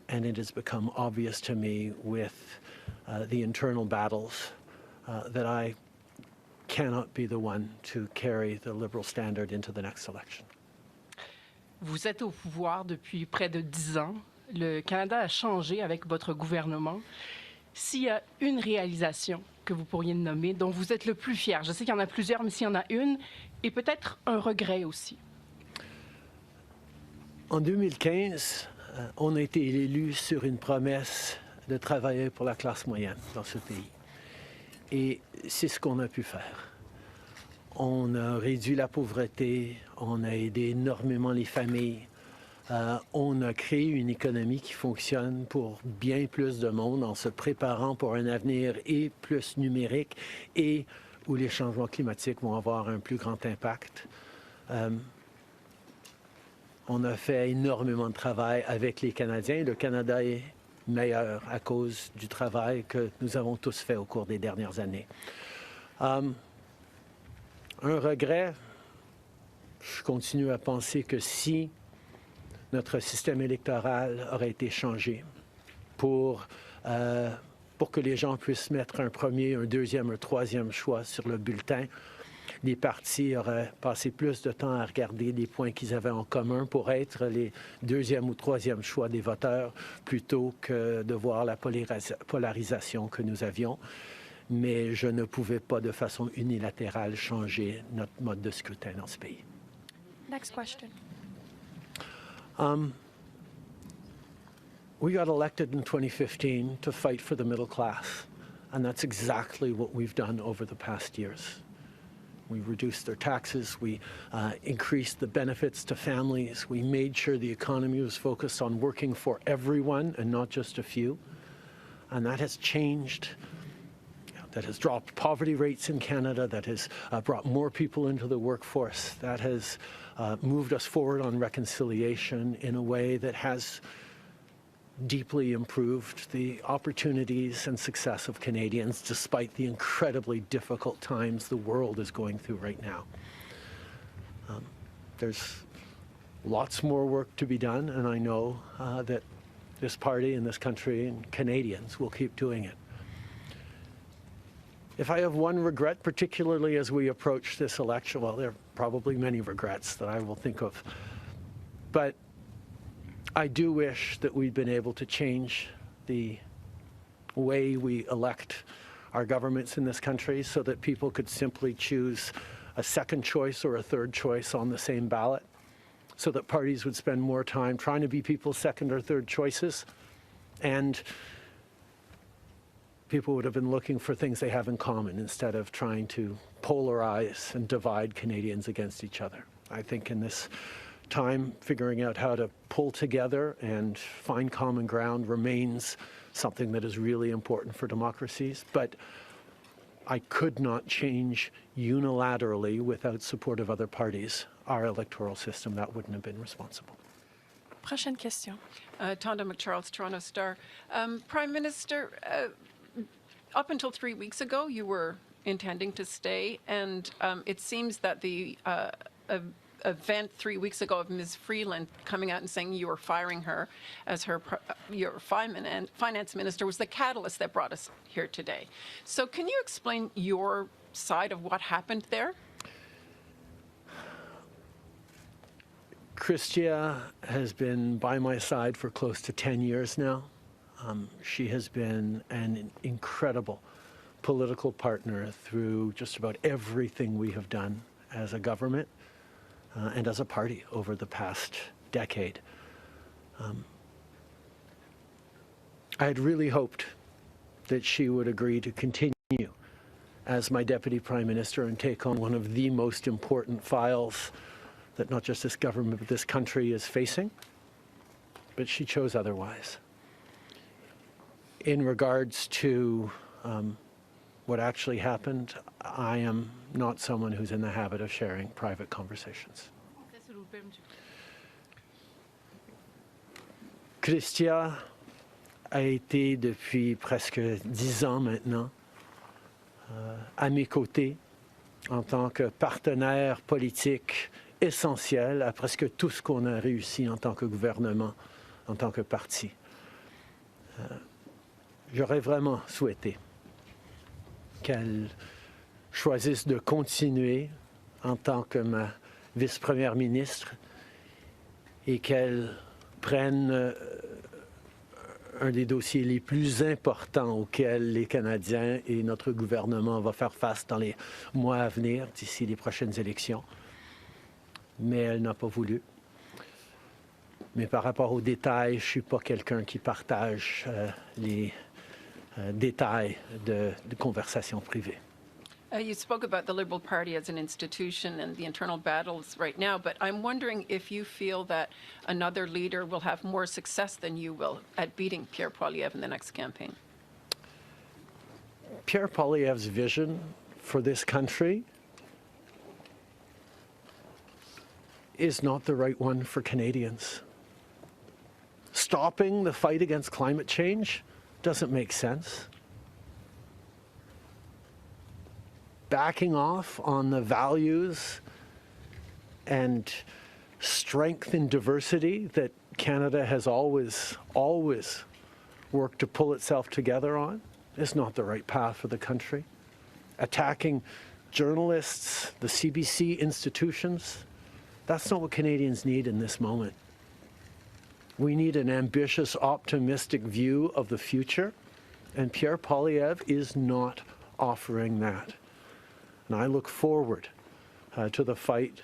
And it has become obvious to me with the internal battles that I cannot be the one to carry the Liberal standard into the next election. Vous êtes au pouvoir depuis près de 10 ans. Le Canada a changé avec votre gouvernement. S'il y a une réalisation que vous pourriez nommer, dont vous êtes le plus fier, je sais qu'il y en a plusieurs, mais s'il y en a une, et peut-être un regret aussi. En 2015, on a été élu sur une promesse de travailler pour la classe moyenne dans ce pays. Et c'est ce qu'on a pu faire. On a réduit la pauvreté, on a aidé énormément les familles, on a créé une économie qui fonctionne pour bien plus de monde en se préparant pour un avenir et plus numérique et où les changements climatiques vont avoir un plus grand impact. On a fait énormément de travail avec les Canadiens. Le Canada est meilleur à cause du travail que nous avons tous fait au cours des dernières années. Un regret, je continue à penser que si notre système électoral aurait été changé pour que les gens puissent mettre un premier, un deuxième, un troisième choix sur le bulletin, les partis auraient passé plus de temps à regarder les points qu'ils avaient en commun pour être les deuxième ou troisième choix des voteurs plutôt que de voir la polarisation que nous avions. Mais je ne pouvais pas de façon unilatérale changer notre mode de scrutin dans ce pays. Next question. We got elected in 2015 to fight for the middle class, and that's exactly what we've done over the past years. We reduced their taxes, we increased the benefits to families, we made sure the economy was focused on working for everyone and not just a few, and that has changed. That has dropped poverty rates in Canada, that has brought more people into the workforce, that has moved us forward on reconciliation in a way that has deeply improved the opportunities and success of Canadians despite the incredibly difficult times the world is going through right now. There's lots more work to be done, and I know that this party and this country and Canadians will keep doing it. If I have one regret, particularly as we approach this election, well, there are probably many regrets that I will think of, but I do wish that we'd been able to change the way we elect our governments in this country so that people could simply choose a second choice or a third choice on the same ballot, so that parties would spend more time trying to be people's second or third choices, and people would have been looking for things they have in common instead of trying to polarize and divide Canadians against each other. I think in this time, figuring out how to pull together and find common ground remains something that is really important for democracies, but I could not change unilaterally without support of other parties our electoral system. That wouldn't have been responsible. Prochaine question. Tonda McCharles, Toronto Star. Prime Minister, up until 3 weeks ago, you were intending to stay, and it seems that the event 3 weeks ago of Ms. Freeland coming out and saying you were firing her as your finance minister was the catalyst that brought us here today. So can you explain your side of what happened there? Chrystia has been by my side for close to 10 years now. She has been an incredible political partner through just about everything we have done as a government and as a party over the past decade. I had really hoped that she would agree to continue as my Deputy Prime Minister and take on one of the most important files that not just this government but this country is facing, but she chose otherwise. In regards to what actually happened, I am not someone who's in the habit of sharing private conversations. Chrystia a été depuis presque 10 ans maintenant à mes côtés en tant que partenaire politique essentiel à presque tout ce qu'on a réussi en tant que gouvernement, en tant que parti. J'aurais vraiment souhaité qu'elle choisisse de continuer en tant que ma vice-première ministre et qu'elle prenne un des dossiers les plus importants auxquels les Canadiens et notre gouvernement vont faire face dans les mois à venir, d'ici les prochaines élections. Mais elle n'a pas voulu. Mais par rapport aux détails, je ne suis pas quelqu'un qui partage les détails de conversations privées. You spoke about the Liberal Party as an institution and the internal battles right now, but I'm wondering if you feel that another leader will have more success than you will at beating Pierre Poilievre in the next campaign. Pierre Poilievre's vision for this country is not the right one for Canadians. Stopping the fight against climate change doesn't make sense. Backing off on the values and strength in diversity that Canada has always worked to pull itself together on is not the right path for the country. Attacking journalists, the CBC institutions, that's not what Canadians need in this moment. We need an ambitious, optimistic view of the future, and Pierre Poilievre is not offering that. And I look forward to the fight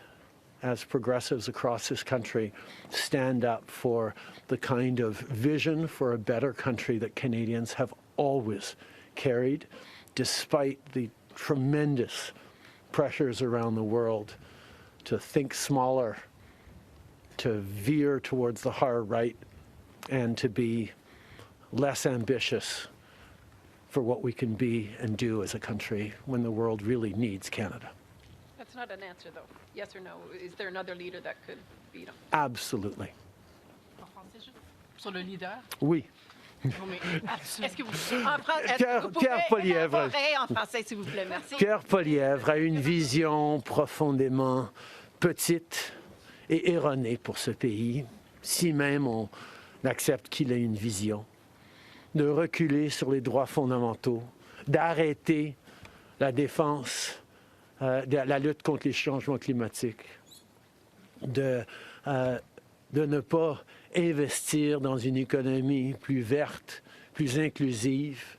as progressives across this country stand up for the kind of vision for a better country that Canadians have always carried, despite the tremendous pressures around the world to think smaller, to veer towards the hard right, and to be less ambitious for what we can be and do as a country when the world really needs Canada. That's not an answer, though. Yes or no? Is there another leader that could beat him? Absolutely. Sur le leader? Oui. Est-ce que vous Pierre Poilievre. En français, s'il vous plaît, merci. Pierre Poilievre a une vision profondément petite et erronée pour ce pays, si même on accepte qu'il ait une vision, de reculer sur les droits fondamentaux, d'arrêter la défense, la lutte contre les changements climatiques, de ne pas investir dans une économie plus verte, plus inclusive,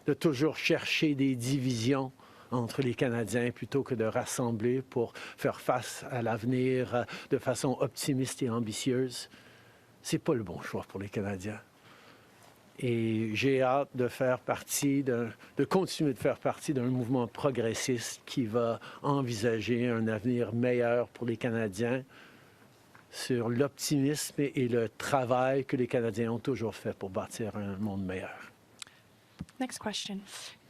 de toujours chercher des divisions entre les Canadiens plutôt que de rassembler pour faire face à l'avenir de façon optimiste et ambitieuse. C'est pas le bon choix pour les Canadiens. Et j'ai hâte de faire partie, de continuer de faire partie d'un mouvement progressiste qui va envisager un avenir meilleur pour les Canadiens sur l'optimisme et le travail que les Canadiens ont toujours fait pour bâtir un monde meilleur. Next question.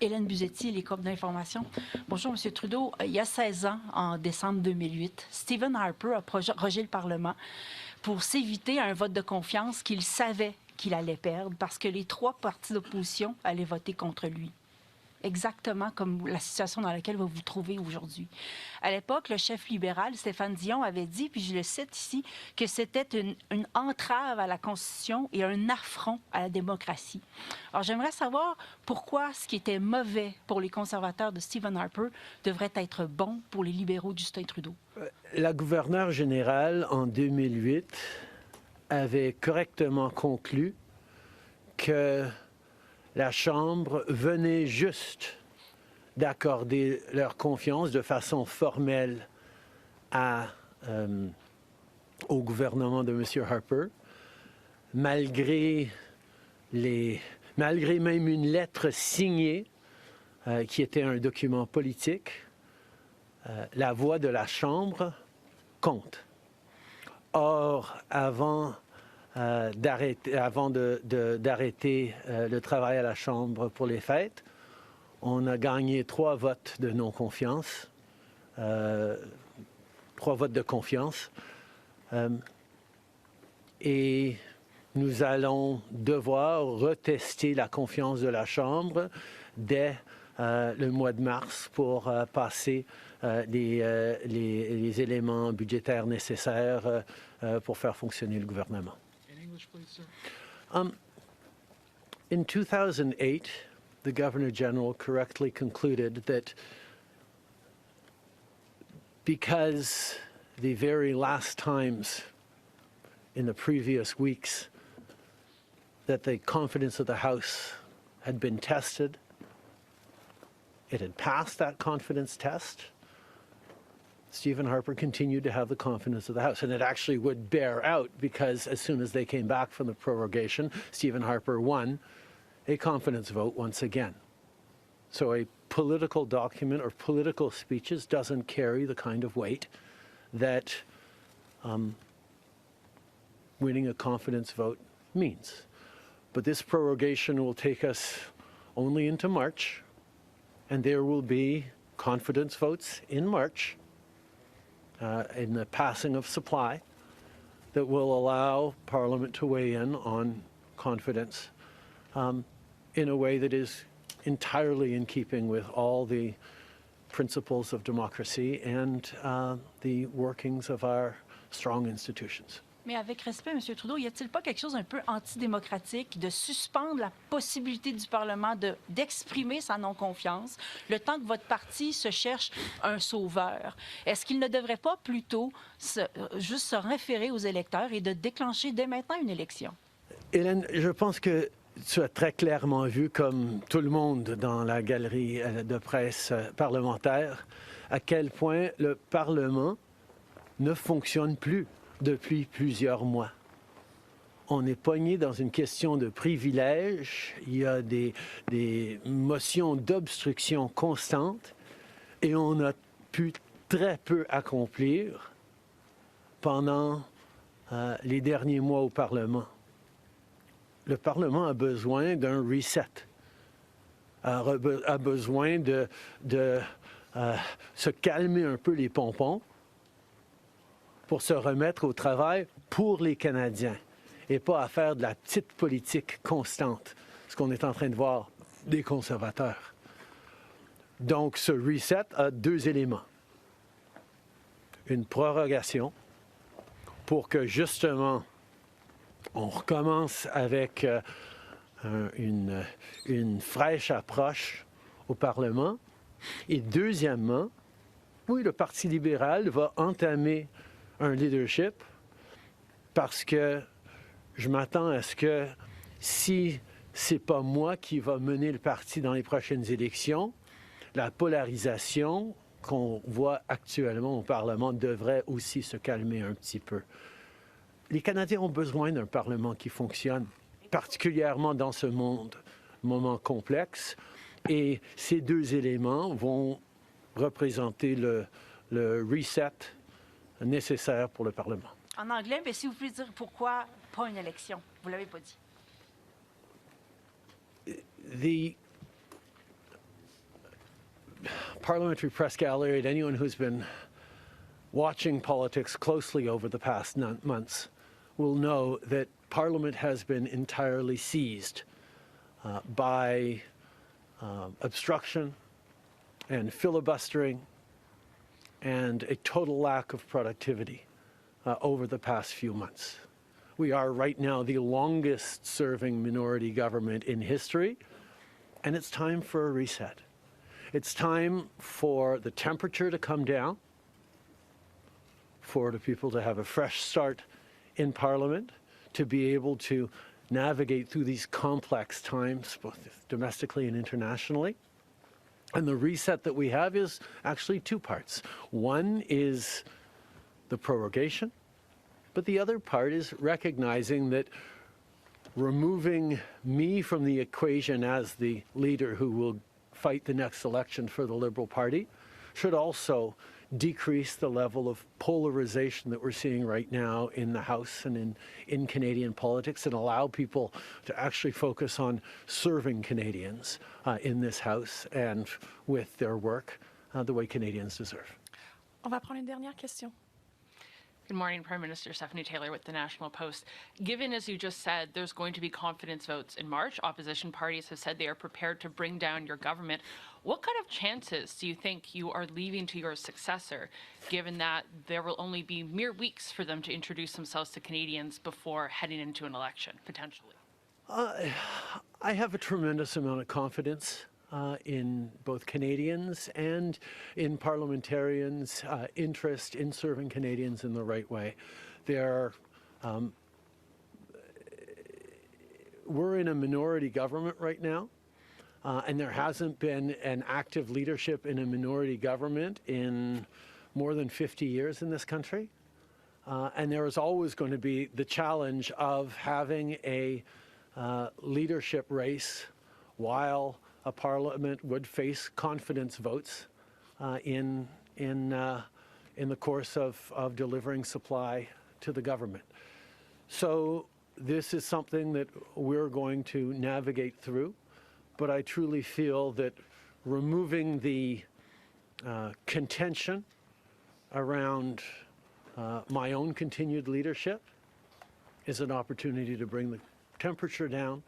Hélène Buzetti, les corps d'information. Bonjour, M. Trudeau. Il y a 16 ans, en décembre 2008, Stephen Harper a prorogé le Parlement pour s'éviter un vote de confiance qu'il savait qu'il allait perdre parce que les 3 partis d'opposition allaient voter contre lui. Exactement comme la situation dans laquelle vous vous trouvez aujourd'hui. À l'époque, le chef libéral, Stéphane Dion, avait dit, puis je le cite ici, que c'était une entrave à la Constitution et un affront à la démocratie. Alors, j'aimerais savoir pourquoi ce qui était mauvais pour les conservateurs de Stephen Harper devrait être bon pour les libéraux de Justin Trudeau. La gouverneure générale, en 2008, avait correctement conclu que la Chambre venait juste d'accorder leur confiance de façon formelle au gouvernement de M. Harper, malgré même une lettre signée qui était un document politique. La voix de la Chambre compte. Or, avant d'arrêter le travail à la Chambre pour les fêtes, on a gagné 3 votes de non-confiance, 3 votes de confiance, et nous allons devoir retester la confiance de la Chambre dès le mois de mars pour passer les éléments budgétaires nécessaires pour faire fonctionner le gouvernement. In 2008, the Governor General correctly concluded that because the very last times in the previous weeks that the confidence of the House had been tested, it had passed that confidence test, Stephen Harper continued to have the confidence of the House. And it actually would bear out because as soon as they came back from the prorogation, Stephen Harper won a confidence vote once again. So a political document or political speeches doesn't carry the kind of weight that winning a confidence vote means. But this prorogation will take us only into March, and there will be confidence votes in March in the passing of supply that will allow Parliament to weigh in on confidence in a way that is entirely in keeping with all the principles of democracy and the workings of our strong institutions. Mais avec respect, M. Trudeau, y a-t-il pas quelque chose un peu antidémocratique de suspendre la possibilité du Parlement d'exprimer sa non-confiance le temps que votre parti se cherche un sauveur? Est-ce qu'il ne devrait pas plutôt juste se référer aux électeurs et de déclencher dès maintenant une élection? Hélène, je pense que tu as très clairement vu, comme tout le monde dans la galerie de presse parlementaire, à quel point le Parlement ne fonctionne plus depuis plusieurs mois. On est pogné dans une question de privilège, il y a des motions d'obstruction constantes et on a pu très peu accomplir pendant les derniers mois au Parlement. Le Parlement a besoin d'un reset, a besoin de se calmer un peu les pompons pour se remettre au travail pour les Canadiens et pas à faire de la petite politique constante, ce qu'on est en train de voir des conservateurs. Donc, ce reset a deux éléments. Une prorogation pour que, justement, on recommence avec une fraîche approche au Parlement. Et deuxièmement, oui, le Parti libéral va entamer un leadership parce que je m'attends à ce que si ce n'est pas moi qui va mener le parti dans les prochaines élections, la polarisation qu'on voit actuellement au Parlement devrait aussi se calmer un petit peu. Les Canadiens ont besoin d'un Parlement qui fonctionne, particulièrement dans ce moment complexe, et ces deux éléments vont représenter le reset nécessaire pour le Parlement. En anglais, mais si vous pouvez dire pourquoi pas une élection, vous ne l'avez pas dit. The parliamentary press gallery, and anyone who's been watching politics closely over the past months will know that Parliament has been entirely seized by obstruction and filibustering and a total lack of productivity over the past few months. We are right now the longest serving minority government in history, and it's time for a reset. It's time for the temperature to come down, for the people to have a fresh start in Parliament, to be able to navigate through these complex times, both domestically and internationally. And the reset that we have is actually two parts. One is the prorogation, but the other part is recognizing that removing me from the equation as the leader who will fight the next election for the Liberal Party should also decrease the level of polarization that we're seeing right now in the House and in Canadian politics and allow people to actually focus on serving Canadians in this House and with their work the way Canadians deserve. On va prendre une dernière question. Good morning, Prime Minister Stephanie Taylor with the National Post. Given, as you just said, there's going to be confidence votes in March, opposition parties have said they are prepared to bring down your government. What kind of chances do you think you are leaving to your successor, given that there will only be mere weeks for them to introduce themselves to Canadians before heading into an election, potentially? I have a tremendous amount of confidence in both Canadians and in parliamentarians' interest in serving Canadians in the right way. We're in a minority government right now, and there hasn't been an active leadership in a minority government in more than 50 years in this country. And there is always going to be the challenge of having a leadership race while a parliament would face confidence votes in the course of delivering supply to the government. So this is something that we're going to navigate through, but I truly feel that removing the contention around my own continued leadership is an opportunity to bring the temperature down,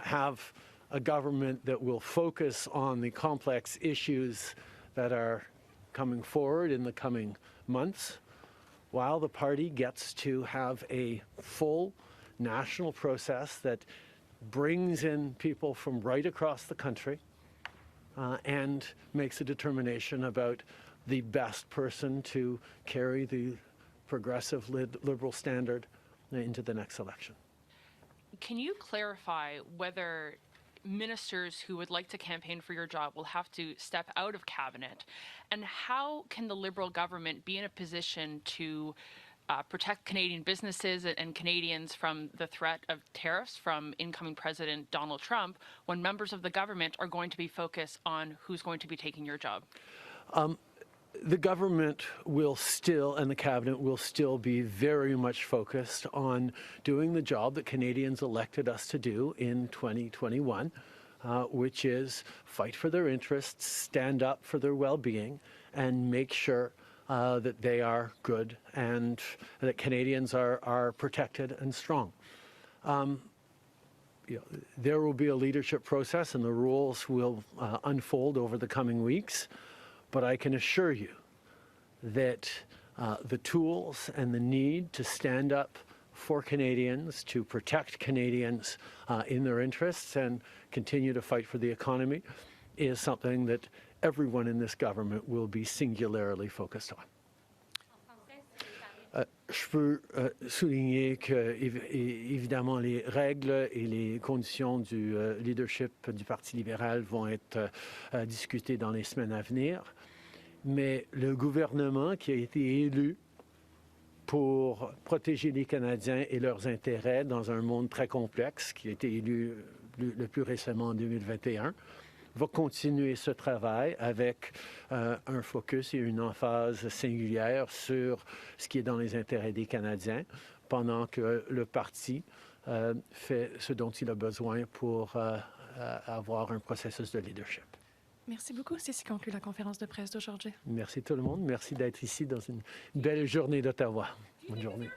have a government that will focus on the complex issues that are coming forward in the coming months, while the party gets to have a full national process that brings in people from right across the country and makes a determination about the best person to carry the progressive liberal standard into the next election. Can you clarify whether ministers who would like to campaign for your job will have to step out of cabinet? And how can the Liberal government be in a position to protect Canadian businesses and Canadians from the threat of tariffs from incoming President Donald Trump when members of the government are going to be focused on who's going to be taking your job? The government will still, and the cabinet will still be very much focused on doing the job that Canadians elected us to do in 2021, which is fight for their interests, stand up for their well-being, and make sure that they are good and that Canadians are protected and strong. There will be a leadership process and the rules will unfold over the coming weeks. But I can assure you that the tools and the need to stand up for Canadians, to protect Canadians in their interests and continue to fight for the economy is something that everyone in this government will be singularly focused on. Je peux souligner que, évidemment, les règles et les conditions du leadership du Parti libéral vont être discutées dans les semaines à venir. Mais le gouvernement qui a été élu pour protéger les Canadiens et leurs intérêts dans un monde très complexe, qui a été élu le plus récemment en 2021, va continuer ce travail avec un focus et une emphase singulière sur ce qui est dans les intérêts des Canadiens, pendant que le parti fait ce dont il a besoin pour avoir un processus de leadership. Merci beaucoup. C'est ce qui conclut la conférence de presse d'aujourd'hui. Merci tout le monde. Merci d'être ici dans une belle journée d'Ottawa. Bonne journée.